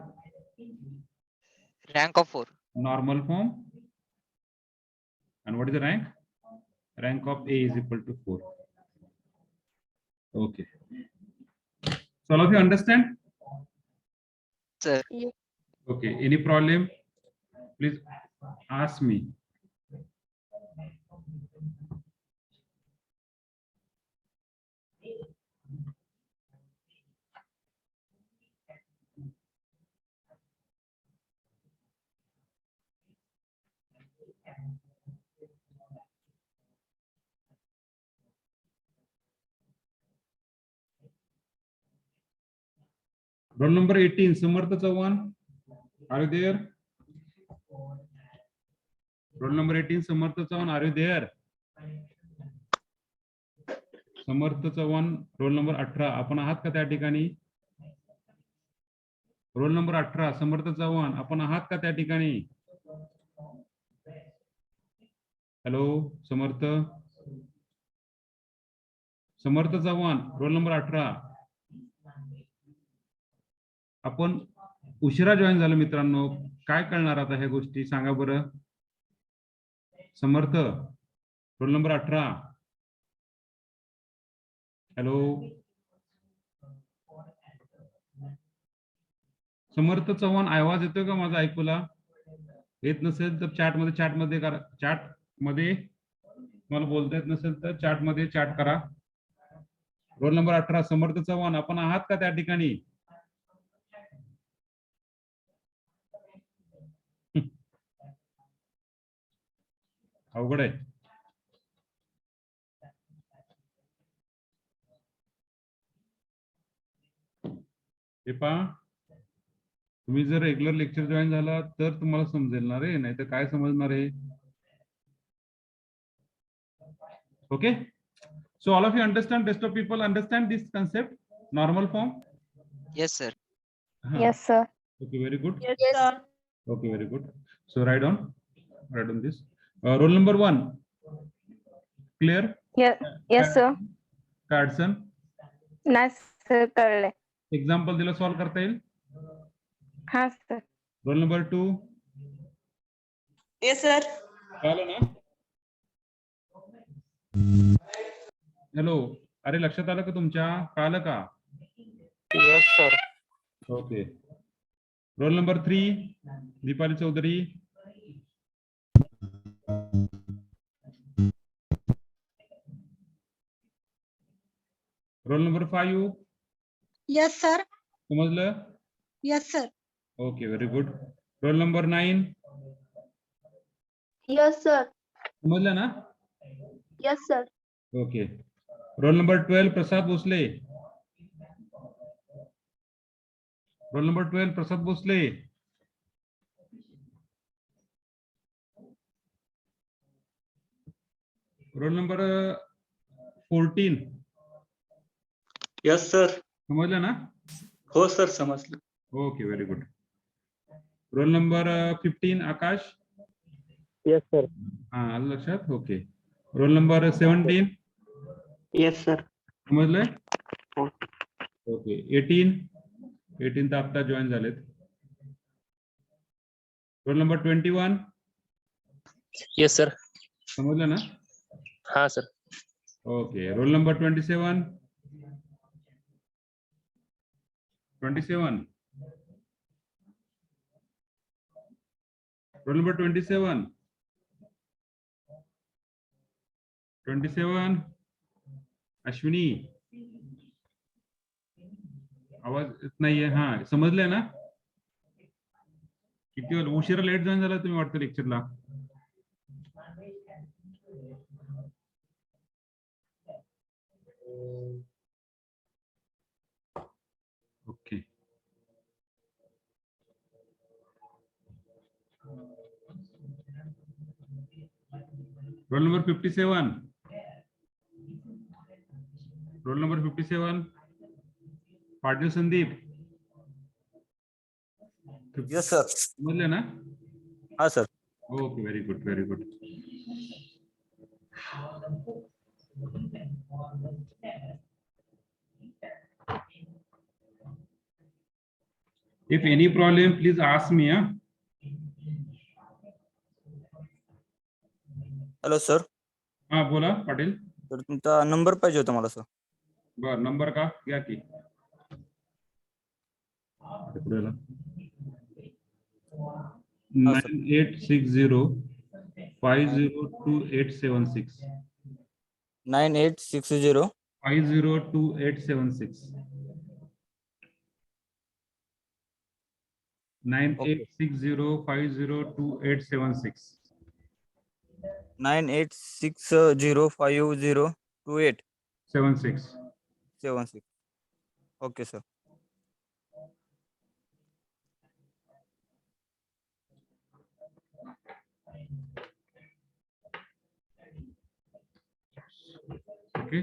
Rank of 4. normal form. And what is the rank? Rank of A is equal to 4. Okay. So all of you understand? Sir. Okay. Any problem? Please ask me. Roll number 18, Samartha Chauhan. Are you there? Roll number 18, Samartha Chauhan. Are you there? Samarth Chavan roll number 18 आपण आहात का त्या ठिकाणी? Roll number 18 समर्थ चव्हाण आपण आहात का त्या ठिकाणी? हॅलो समर्थ चव्हाण रोल नंबर 18 आपण उशिरा जॉईन झालो मित्रांनो, काय कळणार आता ह्या गोष्टी सांगा बरं. समर्थ रोल नंबर 18 हॅलो समर्थ चव्हाण आवाज येतोय का माझा ऐकूला? येत नसेल तर चॅट मध्ये करा. चॅट मध्ये मला बोलता येत नसेल तर चॅट मध्ये चॅट करा. रोल नंबर 18 समर्थ चव्हाण आपण आहात का त्या ठिकाणी? अवघड आहे. हे पहा, तुम्ही जर रेग्युलर लेक्चर जॉईन झाला तर तुम्हाला समजेल ना रे, नाही तर काय समजणार आहे. Okay, so all of you understand, rest of people understand this concept, normal form? Yes, sir. Yes, sir. Okay, very good. Yes, sir. Okay, very good. So write on this. Roll number 1. Clear? Yes, sir. काय अडचण? नाही sir कळले. Example दिलं solve करता येईल? हा sir. Roll number 2. Yes, sir. कळलं ना? हॅलो, अरे लक्षात आलं का तुमच्या? कळलं का? Yes, sir. Okay. Roll number 3 Deepali Chaudhari. Roll number 5. Yes, sir. समजलं? Yes, sir. Okay, very good. Roll number 9. Yes, sir. समजलं ना? Yes, sir. Okay. Roll number 12 Prasad Bhosale. Roll number 12 Prasad Bhosale. Roll number 14. Yes sir. समजलं ना? हो सर समजलं. Okay, very good. Roll number 15 Akash. Yes, sir. हा आलं लक्षात. Okay. Roll number 17. Yes, sir. समजलंय? Okay. 18 तर आता जॉईन झालेत. Roll number 21. Yes, sir. समजलं ना? हाँ sir. Okay. Roll number 27. 27. Role number 27. 27. Ashwini आवाज येत नाहीये. हा समजलंय ना? किती वेळ उशिरा लेट जॉईन झाला तुम्ही वाटतं लेक्चरला? Okay. Roll number 57. Roll number 57 Patil Sandeep. Yes sir. समजले ना? हा sir. Okay, very good, very good. If any problem, please ask me. Hello sir. हा बोला पाटील. तर तुमचा नंबर पाहिजे होता मला सर. बर नंबर का घ्या की. 9860502876. 9860 502876. 9860502876. 9860502876. 76. Okay sir. Okay.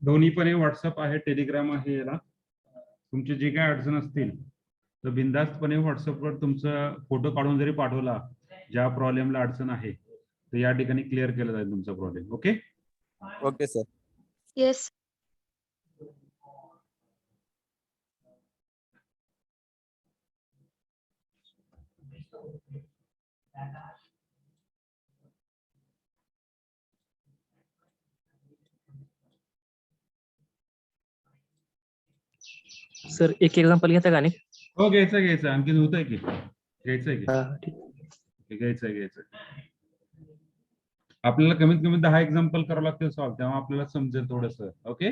दोन्ही पण हे व्हॉट्सअप आहे, टेलिग्राम आहे. याला तुमचे जे काय अडचण असतील तर बिनधास्तपणे व्हॉट्सअपवर तुमचा फोटो काढून जरी पाठवला, ज्या प्रॉब्लेमला अडचण आहे, तर या ठिकाणी क्लिअर केला जाईल तुमचा problem. Okay. Okay sir. Yes. Sir एक एक्झाम्पल घेता का नाही? हो, घ्यायचं आणखी होतंय की घ्यायचंय की हा ठीक. घ्यायचंय. आपल्याला कमीत कमी 10 एक्झाम्पल करावं लागतील सॉल्व, तेव्हा आपल्याला समजेल थोडस. ओके.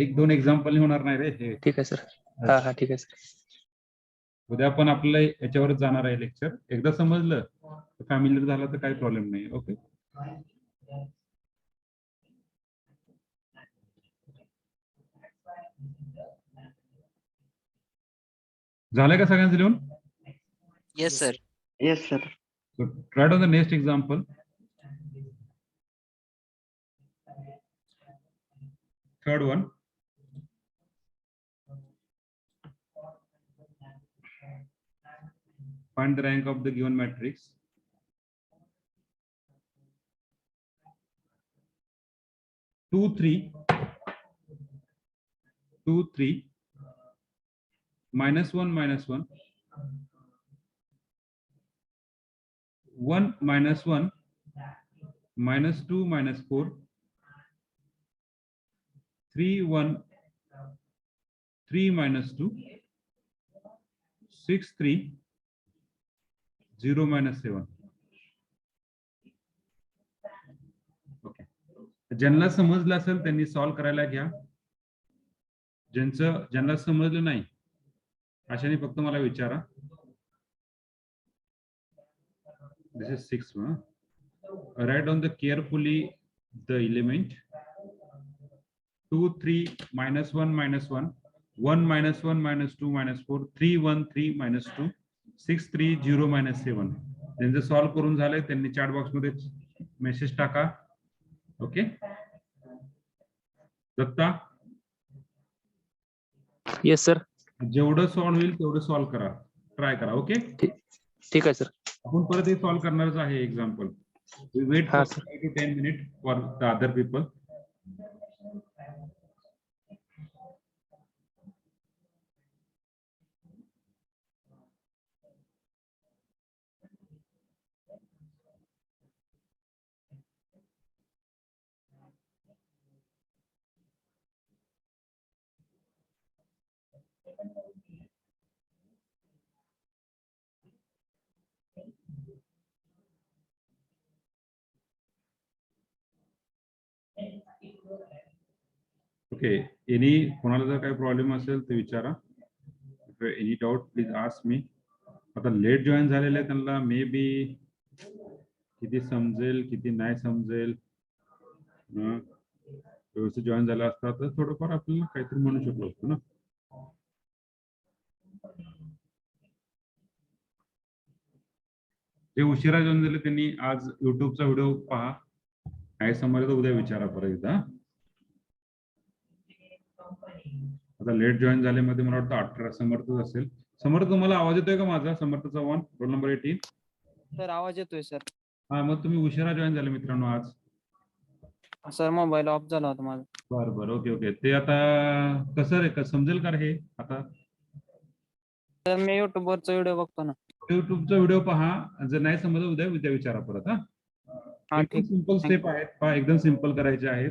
1-2 एक्झाम्पल होणार नाही रे हे. ठीक आहे सर. हा ठीक आहे सर. उद्या पण आपल्याला याच्यावरच जाणार आहे लेक्चर. एकदा समजलं, फॅमिलीर झालं तर काही प्रॉब्लेम नाही. ओके. झालंय का सगळ्यांचं लिहून? Yes sir. Yes, sir. So write on the next example. Third one. Find the rank of the given matrix. Two, three, minus one, 1 minus 1, minus 2, minus 4, 3, 1, 3 minus 2, 6, 3, 0 minus 7. Okay. ज्यांना समजलं असेल त्यांनी solve करायला घ्या. ज्यांना समजलं नाही अशाने फक्त मला विचारा. This is 6. Write down the carefully the element. 2, 3, minus 1, 1 minus 1, minus 2, minus 4, 3, 1, 3, minus 2, 6, 3, 0, minus 7. त्यांचं सॉल्व करून झालंय, त्यांनी चॅट बॉक्स मध्ये मेसेज टाका. ओके. Datta, yes sir. जेवढं सॉल्व होईल तेवढं सॉल्व करा, ट्राय करा. ओके. ठीक आहे सर. आपण परत हे सॉल्व करणारच आहे एक्झाम्पल. वी वेट हा, for 5 to 10 minutes for the other people. Okay. कोणाला जर काही प्रॉब्लेम असेल तर विचारा. Any doubt please ask me. आता लेट जॉईन झालेले आहे त्यांना मे बी किती समजेल किती नाही समजेल. व्यवस्थित जॉईन झाला असता तर थोडंफार आपल्याला काहीतरी म्हणू शकलो असतो ना. जे उशिरा जॉईन झाले त्यांनी आज युट्यूबचा व्हिडिओ पहा. काय समजलं तर उद्या विचारा परत एकदा. आता लेट जॉईन झाल्यामध्ये मला वाटतं 18 समर्थच असेल. समर्थ, तुम्हाला आवाज येतोय का माझा? समर्थचा वन रोल नंबर 18. सर आवाज येतोय सर. हा, मग तुम्ही उशिरा जॉईन झाले मित्रांनो आज. सर मोबाईल ऑफ झाला होता माझा. बरं. ओके. ते आता कसं रे समजेल का रे हे आता? सर मी युट्यूब वरचा व्हिडिओ बघतो ना. युट्यूबचा व्हिडिओ पहा. जर नाही समजलं उद्या विचारा परत. एकदम सिंपल स्टेप आहेत पहा, एकदम सिंपल करायचे आहेत.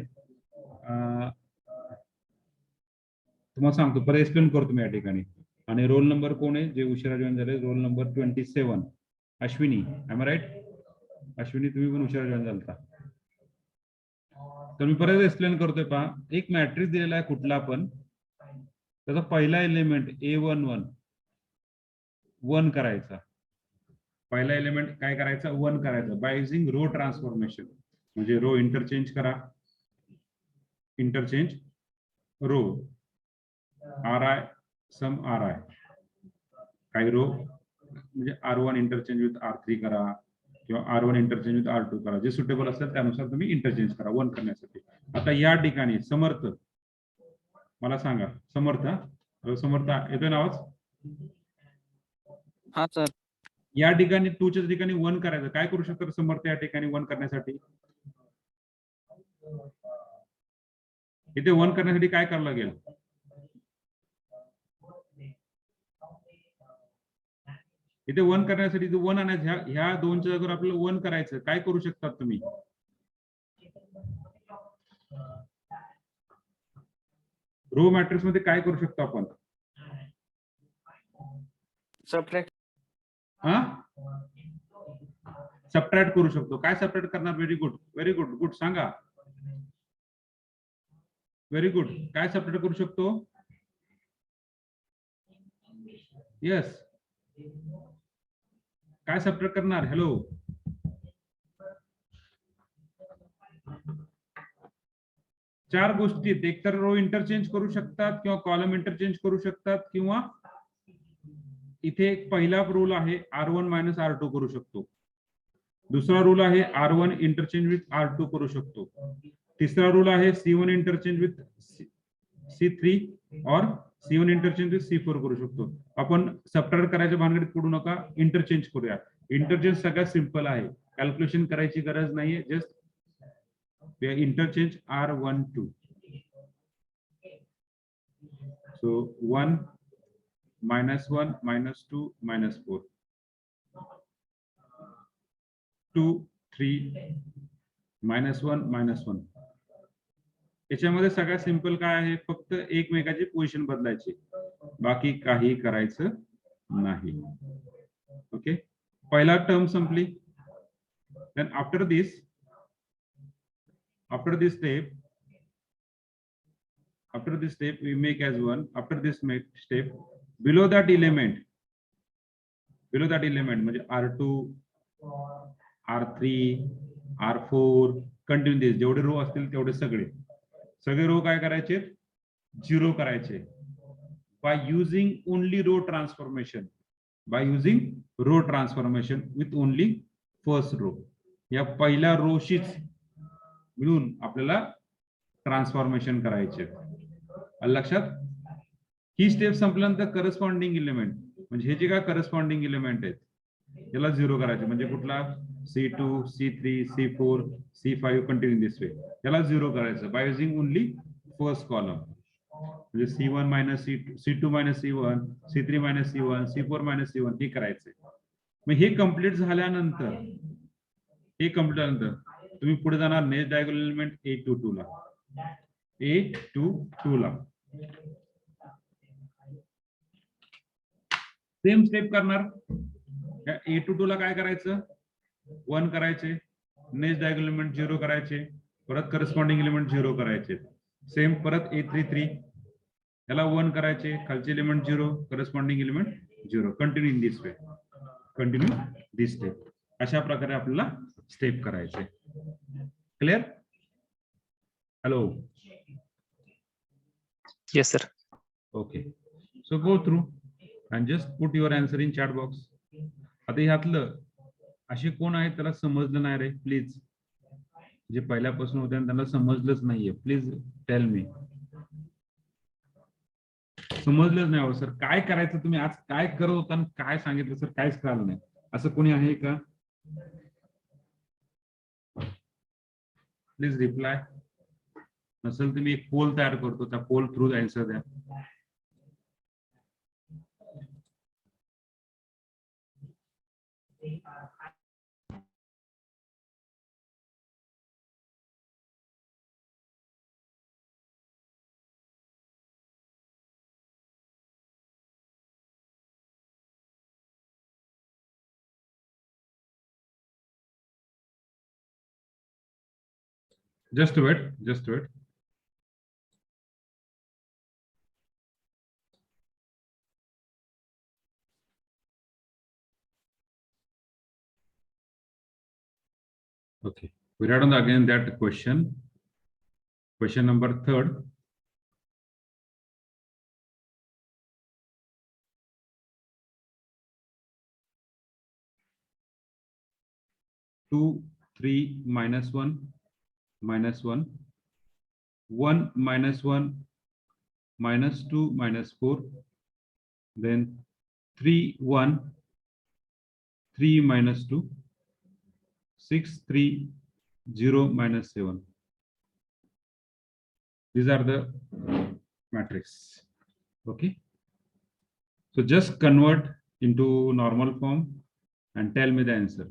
तुम्हाला सांगतो, परत एक्सप्लेन करतो मी या ठिकाणी. आणि रोल नंबर कोण आहे जे उशिरा जॉईन झाले? Roll number 27 Ashwini. I right? Ashwini, तुम्ही पण उशिरा जॉईन झालता. तर मी परत एक्सप्लेन करतोय पहा. एक मॅट्रिक्स दिलेला आहे कुठला पण, त्याचा पहिला एलिमेंट A11 1 करायचा. पहिला एलिमेंट काय करायचा? 1 करायचा बाय युजिंग रो ट्रान्सफॉर्मेशन. म्हणजे रो इंटरचेंज करा, इंटरचेंज रो Ri सम Ri. काही रो म्हणजे R1 इंटरचेंज विथ R3 करा किंवा R1 इंटरचेंज विथ R2 करा. जे सुटेबल असेल त्यानुसार तुम्ही इंटरचेंज करा 1 करण्यासाठी. आता या ठिकाणी समर्थ मला सांगा, समर्थ समर्थ येतोय ना आवाज? हा सर. या ठिकाणी 2 च्या ठिकाणी 1 करायचं. काय करू शकतात समर्थ या ठिकाणी 1 करण्यासाठी? इथे 1 करण्यासाठी काय करावं लागेल? इथे 1 करण्यासाठी 1 आणायचं. ह्या 2च्या जागेवर आपल्याला 1 करायचं. काय करू शकतात तुम्ही? रो मॅट्रिक्स मध्ये काय करू शकतो आपण? सबट्रॅक्ट. सबट्रॅक्ट करू शकतो. काय सबट्रॅक्ट करणार? Very good, very good, good. सांगा. Very good. काय सबट्रॅक्ट करू शकतो? येस. काय सबट्रॅक्ट करणार? हॅलो. चार गोष्टी आहेत. एकतर रो इंटरचेंज करू शकतात किंवा कॉलम इंटरचेंज करू शकतात किंवा इथे एक पहिला रूल आहे R1 मायनस R2 करू शकतो. दुसरा रूल आहे R1 इंटरचेंज विथ R2 करू शकतो. तिसरा रूल आहे C1 इंटरचेंज विथ C3 और C1 इंटरचेंज विथ C4 करू शकतो. आपण सबट्रॅक्ट करायच्या भानगडीत पडू नका, इंटरचेंज करूया. इंटरचेंज सगळ्यात सिंपल आहे, कॅल्क्युलेशन करायची गरज नाहीये. Just interchange R1 2. So 1 -1 -2 -4 2 3 -1 -1. याच्यामध्ये सगळ्यात सिंपल काय आहे? फक्त एकमेकाची पोझिशन बदलायची, बाकी काही करायचं नाही. ओके, पहिला टर्म संपली. Then after this step we make as 1. After this step below that element म्हणजे R2 R3 R4 कंटिन्यू जेवढे रो असतील तेवढे सगळे रो काय करायचे? 0 करायचे. By using only row transformation. With only first row. या पहिल्या रोशीच मिळून आपल्याला ट्रान्सफॉर्मेशन करायचे. लक्षात? ही स्टेप संपल्यानंतर करस्पॉन्डिंग एलिमेंट म्हणजे हे जे काय करस्पॉन्डिंग एलिमेंट आहेत याला 0 करायचे. म्हणजे कुठला? C2 C3 C4 C5 continue this way. याला 0 करायचं by using only first column. म्हणजे C1 minus C2 minus C1 C3 minus C1 C4 minus C1 हे करायचंय. मग हे कम्प्लीट झाल्यानंतर तुम्ही पुढे जाणार नेक्स्ट डायगोनल एलिमेंट A22 ला. सेम स्टेप करणार. A22 ला काय करायचं? 1 करायचे. नेक्स्ट डायगोनल एलिमेंट 0 करायचे. परत करस्पॉन्डिंग एलिमेंट 0 करायचे. सेम परत A33 याला 1 करायचे. खालचे element 0 corresponding element 0. Continue in this way. Continue this step. अशा प्रकारे आपल्याला स्टेप करायचे. Clear? Hello. Yes sir. Okay, so go through and just put your answer in chat box. आता ह्यातलं असे कोण आहेत त्याला समजलं नाही रे? प्लीज, जे पहिल्यापासून होते आणि त्यांना समजलंच नाहीये, प्लीज टेल मी. समजलंच नाही हो सर, काय करायचं तुम्ही? आज काय करत होता आणि काय सांगितलं सर काहीच कळलं नाही, असं कोणी आहे का? Please reply. नसेल तर मी एक पोल तयार करतो, त्या पोल थ्रू आन्सर द्या. Just wait, just wait. Okay, we read on again that question number 3rd. 2, 3, minus 1, minus 1, 1, minus 1, minus 2, minus 4, then 3, 1, 3, minus 2, 6, 3, 0, minus 7. These are the matrix. Okay. So just convert into normal form and tell me the answer.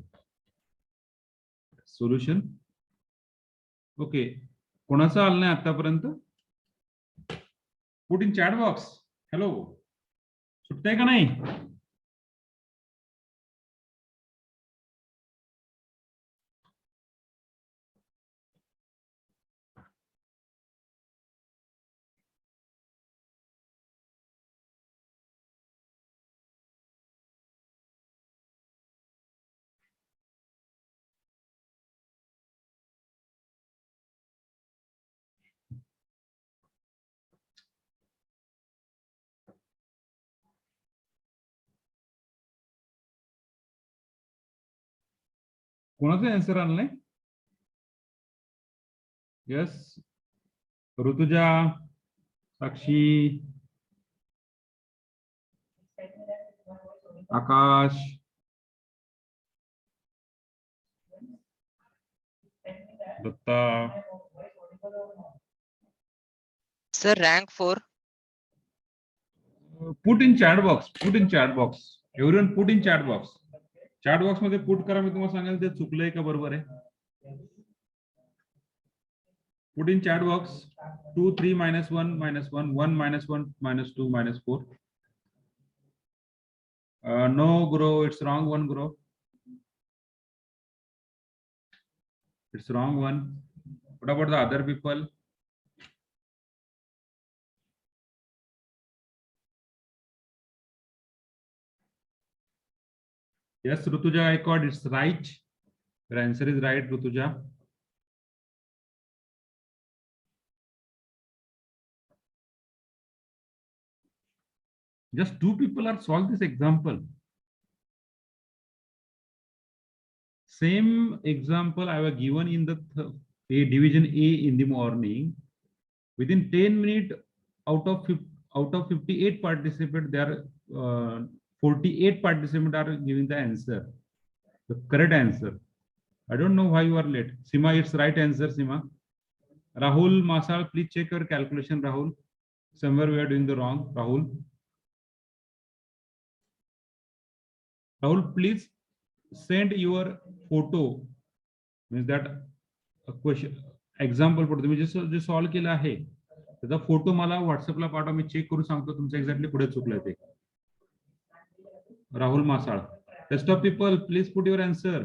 Solution. Okay. कोणाचा आलं नाही आतापर्यंत? Put in chat box. Hello. सुटतंय का नाही? कोणाचं answer आणलंय? Yes. Rutuja, Sakshi, Akash, Dutta. Sir, rank 4. Put in chat box. Put in chat box. Everyone put in chat box. Chat box मध्ये put करा. मी तुम्हाला सांगेल ते चुकलंय का बरोबर आहे. Put in chat box 2, 3, minus 1, minus 1, 1, minus 1, minus 2, minus 4. No, Guru, it's wrong one, Guru. It's wrong one. What about the other people? Yes, Rutuja, I caught it's right. Your answer is right, Rutuja. Just 2 people are solved this example. Same example I have given in the division A in the morning. Within 10 minutes, out of 58 participants, there are 48 participants are giving the answer, the correct answer. I don't know why you are late. Sima, it's right answer, Sima. Rahul Masal, please check your calculation, Rahul. Somewhere we are doing the wrong, Rahul. Rahul, please send your photo. Means that a question example पडतो मी जे solve केलं आहे त्याचा photo मला व्हॉट्सअपला पाठवा. मी check करून सांगतो तुमचं एक्झॅक्टली पुढे चुकलंय ते. राहुल मासाळ. Rest of people, please put your answer.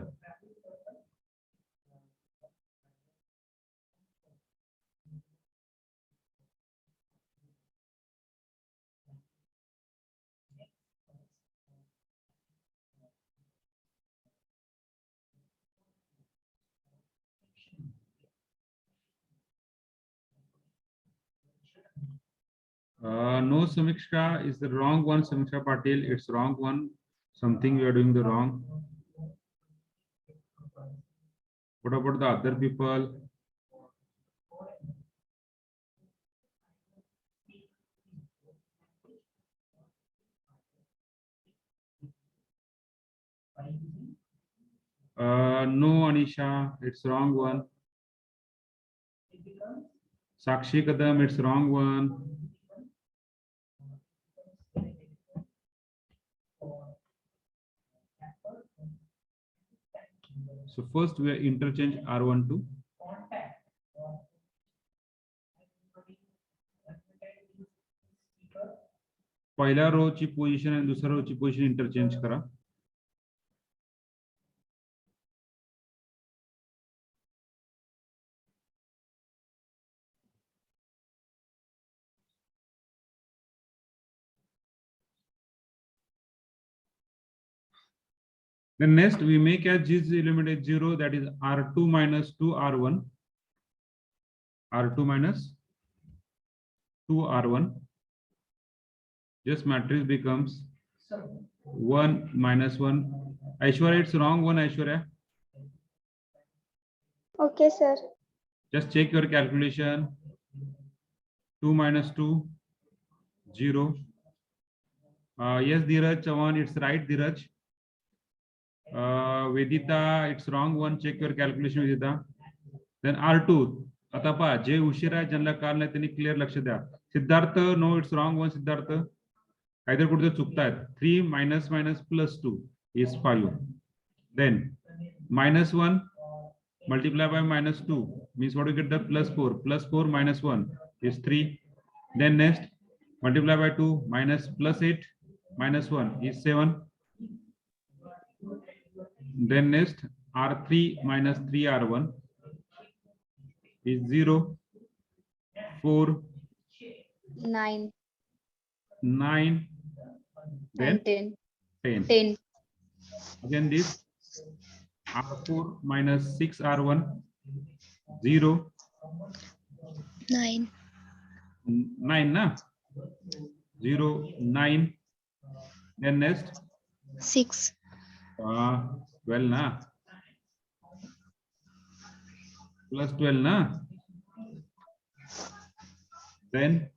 No, Samiksha is the wrong one. Samiksha Patil, it's wrong one. Something we are doing the wrong. What about the other people? No, Anisha, it's wrong one. Sakshi Kadam, it's wrong one. So first we interchange R12. पहिल्या रो ची position आणि दुसऱ्या रो ची position interchange करा. Then next we make as this element is 0, that is R2 minus 2R1. R2 minus 2R1. This matrix becomes 1 minus 1. Aishwarya, it's wrong one, Aishwarya. Okay, sir. Just check your calculation. 2 minus 2, 0. Yes, Dheeraj, Chavan, it's right, Dheeraj. Vedita, it's wrong one. Check your calculation, Vedita. Then R2. आता पहा जे उशीर आहे ज्यांना काल नाही त्यांनी clear लक्ष द्या. Siddharth, no it's wrong one. Siddharth काहीतरी कुठे चुकतायत. 3 minus minus plus 2 is 5. Then minus 1 multiply by minus 2 means what you get, the plus 4. Plus 4 minus 1 is 3. Then next multiply by 2 minus plus 8 minus 1 is 7. Then next R3 minus 3R1 is 0, 4, 9, 9, then 10. 10. 10. Again this R4 minus 6R1, 0, 9. 9 na? 0, 9. Then next 6. 12 na? Plus 12 na? Then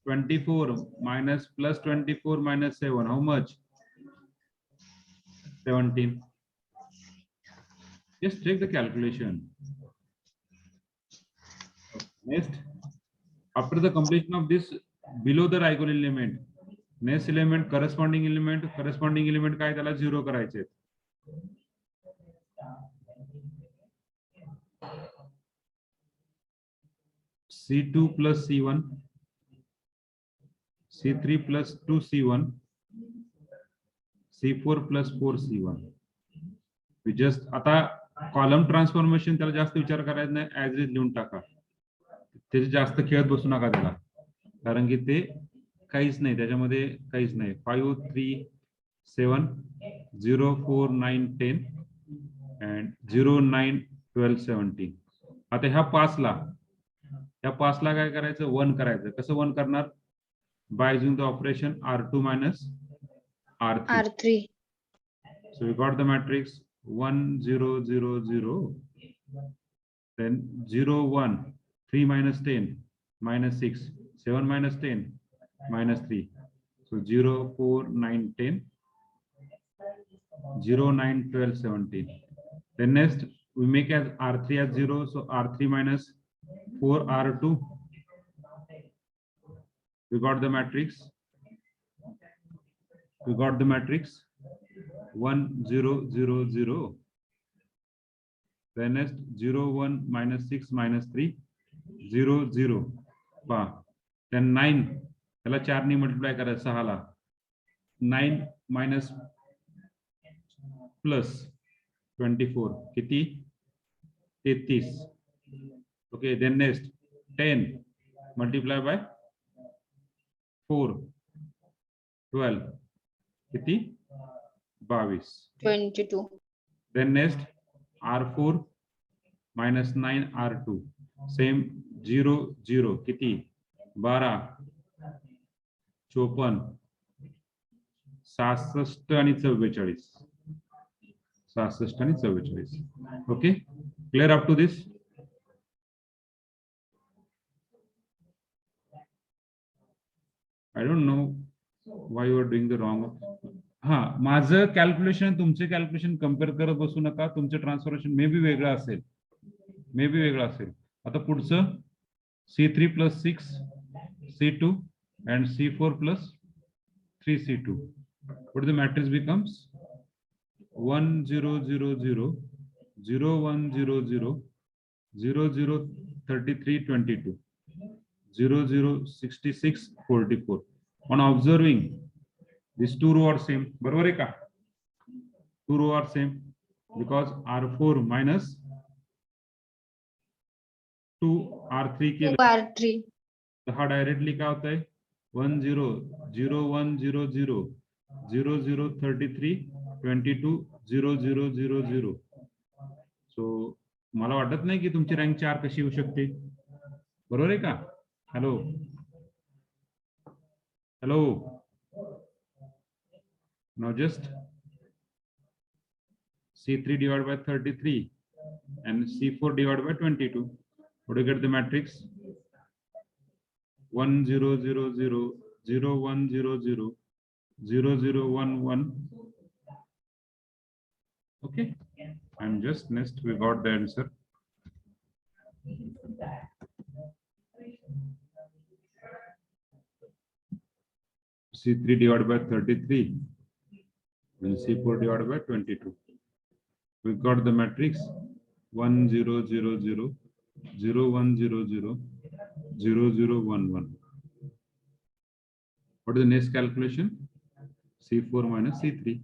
24 minus plus 24 minus 7, how much? 17. Just check the calculation. Next, after the completion of this, below the Rigol element, next element, corresponding element काय त्याला 0 करायचे. C2 plus C1, C3 plus 2C1, C4 plus 4C1. We just आता column transformation त्याला जास्त विचार करायचा नाही, as is लिहून टाका. त्याचे जास्त खेळत बसू नका त्याला, कारण की ते काहीच नाही, त्याच्यामध्ये काहीच नाही. 5 3 7 0 4 9 10 and 0 9 12 17. आता ह्या 5 ला काय करायचं, 1 करायचं. कसं 1 करणार? By using the operation R2 minus R3. R3. So we got the matrix 1 0 0 0, then 0 1, 3 minus 10 minus 6, 7 minus 10 minus 3. So 0 4 9 10, 0 9 12 17. Then next we make as R3 as 0, so R3 minus 4 R2. We got the matrix. 1 0 0 0. Then next 0 1 minus 6 minus 3 0 0. Then 9 त्याला 4 ने multiply करा 6 ला. 9 minus plus 24 किती? 33. Okay, then next 10 multiply by 4 12 किती? 22. 22. Then next R4 minus 9 R2, same 0 0 किती? 12 54 66 आणि 44. 66 आणि 44. Okay, clear up to this? I don't know why you are doing the wrong. हा, माझं कॅल्क्युलेशन तुमचे कॅल्क्युलेशन कम्पेअर करत बसू नका. तुमचे ट्रान्सफॉर्मेशन मे बी वेगळं असेल. आता पुढचं C3 plus 6 C2 and C4 plus 3 C2. What the matrix becomes? 1 0 0 0 0 1 0 0 0 0 33 22 0 0 66 44. On observing, these two rows are same. बरोबर आहे का? 2 rows are same because R4 minus 2 R3 के R3. हा डायरेक्टली काय होत आहे? 1 0 0 1 0 0 0 0 33 22 0 0 0 0. सो मला वाटत नाही की तुमची रँक 4 कशी येऊ शकते. बरोबर आहे का? Hello. Now just C3 divided by 33 and C4 divided by 22. What do you get the matrix? 1 0 0 0 0 1 0 0 0 0 1 1. Okay, and just next we got the answer. C3 divided by 33 and C4 divided by 22. We got the matrix 1 0 0 0 0 1 0 0 0 0 1 1. What is the next calculation? C4 minus C3.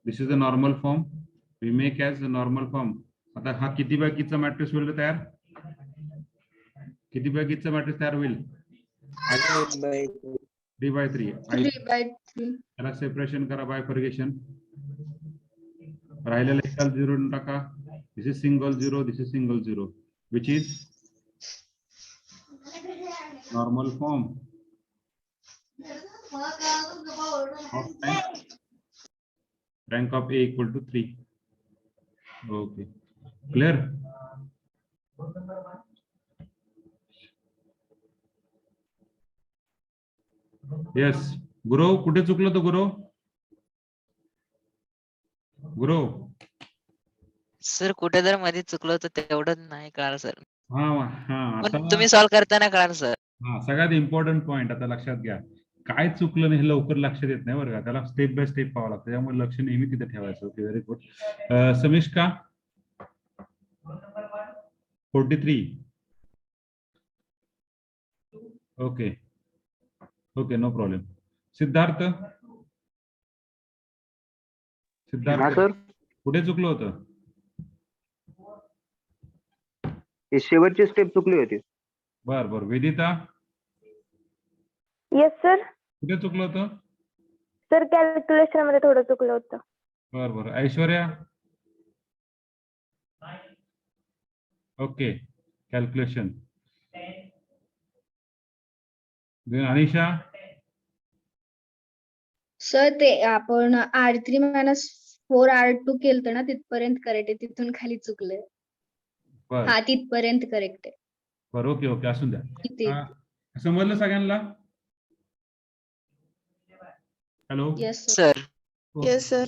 This is the normal form. We make as a normal form. आता हा किती by कितीचा matrix होईल तयार? किती by कितीचा matrix तयार होईल? 3/3. 3/3. त्याला सेपरेशन करा बायफर्गेशन. राहिलेला एकाल 0 टाका. This is single 0. This is single 0. Which is normal form of rank of A equal to 3. Okay, clear? Yes, गुरु कुठे चुकलं तो गुरु? गुरु सर कुठे जर मध्ये चुकलो तर तेवढं नाही कळालं सर. हा हा पण आता तुम्ही सॉल्व्ह करताना कळालं सर. हा सगळ्यात इम्पॉर्टंट पॉइंट आता लक्षात घ्या. काय चुकलं नाही हे लवकर लक्षात येत नाही बरं का. त्याला स्टेप बाय स्टेप पाहावं लागतं. त्यामुळे लक्ष नेहमी तिथे ठेवायचं. Okay, very good. Samishka 43. Okay okay, no problem. Siddharth Siddharth sir कुठे चुकलं होतं? शेवटची स्टेप चुकली होती. बर बर. Vedita yes sir. कुठे चुकलं होतं? सर कॅल्क्युलेशन मध्ये थोडं चुकलं होतं. बर बर. Aishwarya okay, calculation. Anisha sir ते आपण R3 - 4 R2 केलं ना तिथपर्यंत करेक्ट आहे. तिथून खाली चुकलंय. बर हा तिथपर्यंत करेक्ट आहे. बर. ओके ओके, असून द्या. इथे समजलं सगळ्यांना? Hello. Yes sir yes sir.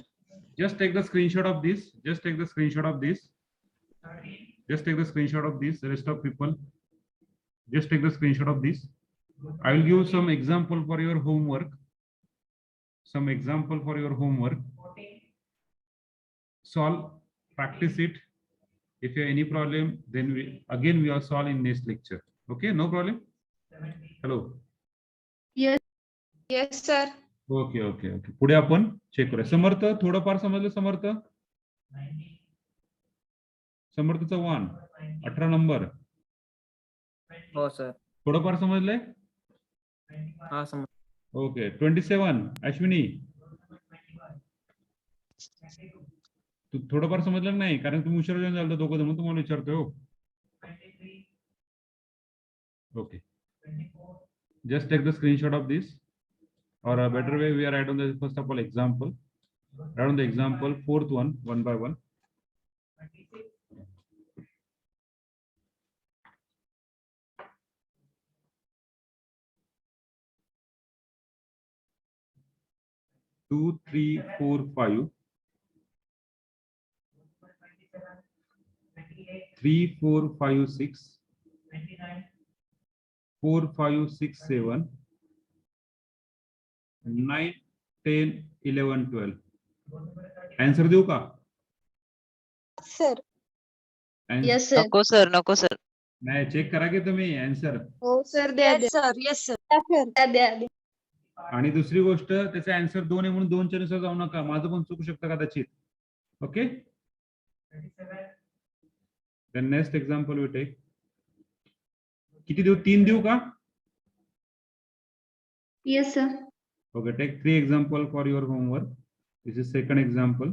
Just take the screenshot of this. Just take the screenshot of this. Just take the screenshot of this. The rest of people, just take the screenshot of this. I will give some example for your homework. Some example for your homework. Solve, practice it. If you have any problem, then we will solve in next lecture. Okay, no problem. Hello. Yes sir. Okay okay okay. पुढे आपण check करूया. समर्थ थोडंफार समजलं? समर्थ समर्थचा 1 18 number हो sir. थोडंफार समजलंय? हा समज. Okay. 27 Ashwini तू थोडंफार समजलं नाही? कारण तुम्ही उशीर जाऊन झालं दोघं जण, तुम्हाला विचारतोय. हो okay. Just take the screenshot of this, or a better way, we are write on the first of all example. Write on the example, fourth one by one. Two, 3, 4, 5. 3, 4, 5, 6. 4, 5, 6, 7. 9, 10, 11, 12. Answer देऊ का? सर. Yes sir. नको sir नको sir. नाही, check करा की तुम्ही answer. हो sir द्या येस द्या सर. Yes sir. द्या द्या. आणि दुसरी गोष्ट, त्याचा आन्सर 2 आहे म्हणून 2च्या नुसार जाऊ नका. माझं पण चुकू शकतं कदाचित. Okay. Then next example we take. किती देऊ? 3 देऊ का? Yes sir. Okay, take 3 example for your homework. This is second example.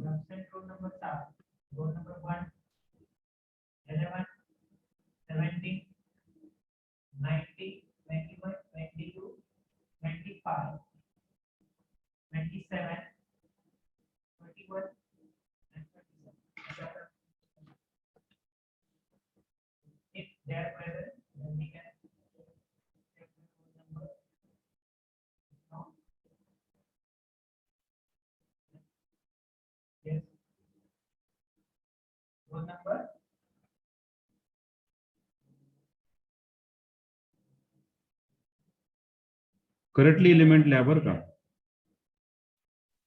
Correctly element लिहा बरं का.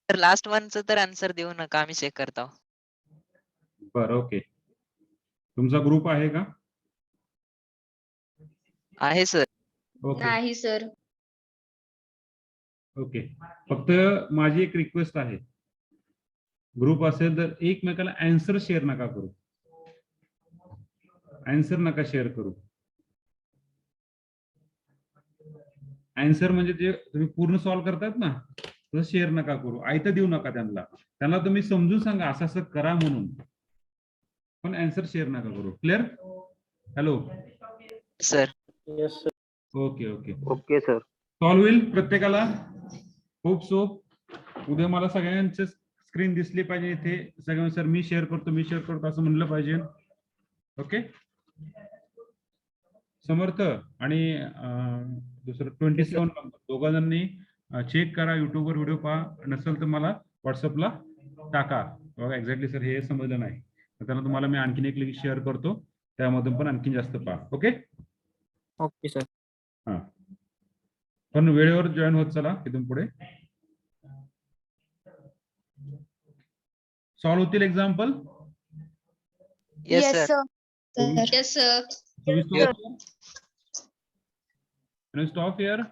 तर लास्ट वनचं तर आन्सर देऊ नका, आम्ही चेक करतो. बरं ओके. तुमचा ग्रुप आहे का? आहे सर. ओके नाही सर. ओके. फक्त माझी एक रिक्वेस्ट आहे, ग्रुप असेल तर एकमेकाला आन्सर शेअर नका करू. आन्सर नका शेअर करू. आन्सर म्हणजे जे तुम्ही पूर्ण सॉल्व्ह करतात ना, तसं शेअर नका करू. आयतं देऊ नका त्यांना. त्यांना तुम्ही समजून सांगा असं असं करा म्हणून, पण आन्सर शेअर नका करू. Clear? Hello sir. Okay okay. Okay sir. Solve होईल प्रत्येकाला. खूप सोप. उद्या मला सगळ्यांचे स्क्रीन दिसली पाहिजे इथे. सगळ्यांना सर मी शेअर करतो असं म्हणलं पाहिजे. ओके. समर्थ आणि दुसरं 27 नंबर दोघा जणांनी चेक करा. युट्यूबवर व्हिडिओ पहा. नसेल तर मला व्हॉट्सअपला टाका. बघा एक्झॅक्टली सर हे समजलं नाही, तर त्यांना तुम्हाला मी आणखीन एक लिंक शेअर करतो, त्यामधून पण आणखीन जास्त पहा. ओके. Okay sir. हा, पण वेळेवर जॉईन होत चला. इथून पुढे सॉल्व्ह होतील example. Yes sir. Yes, sir. So we stop here. Can we stop here?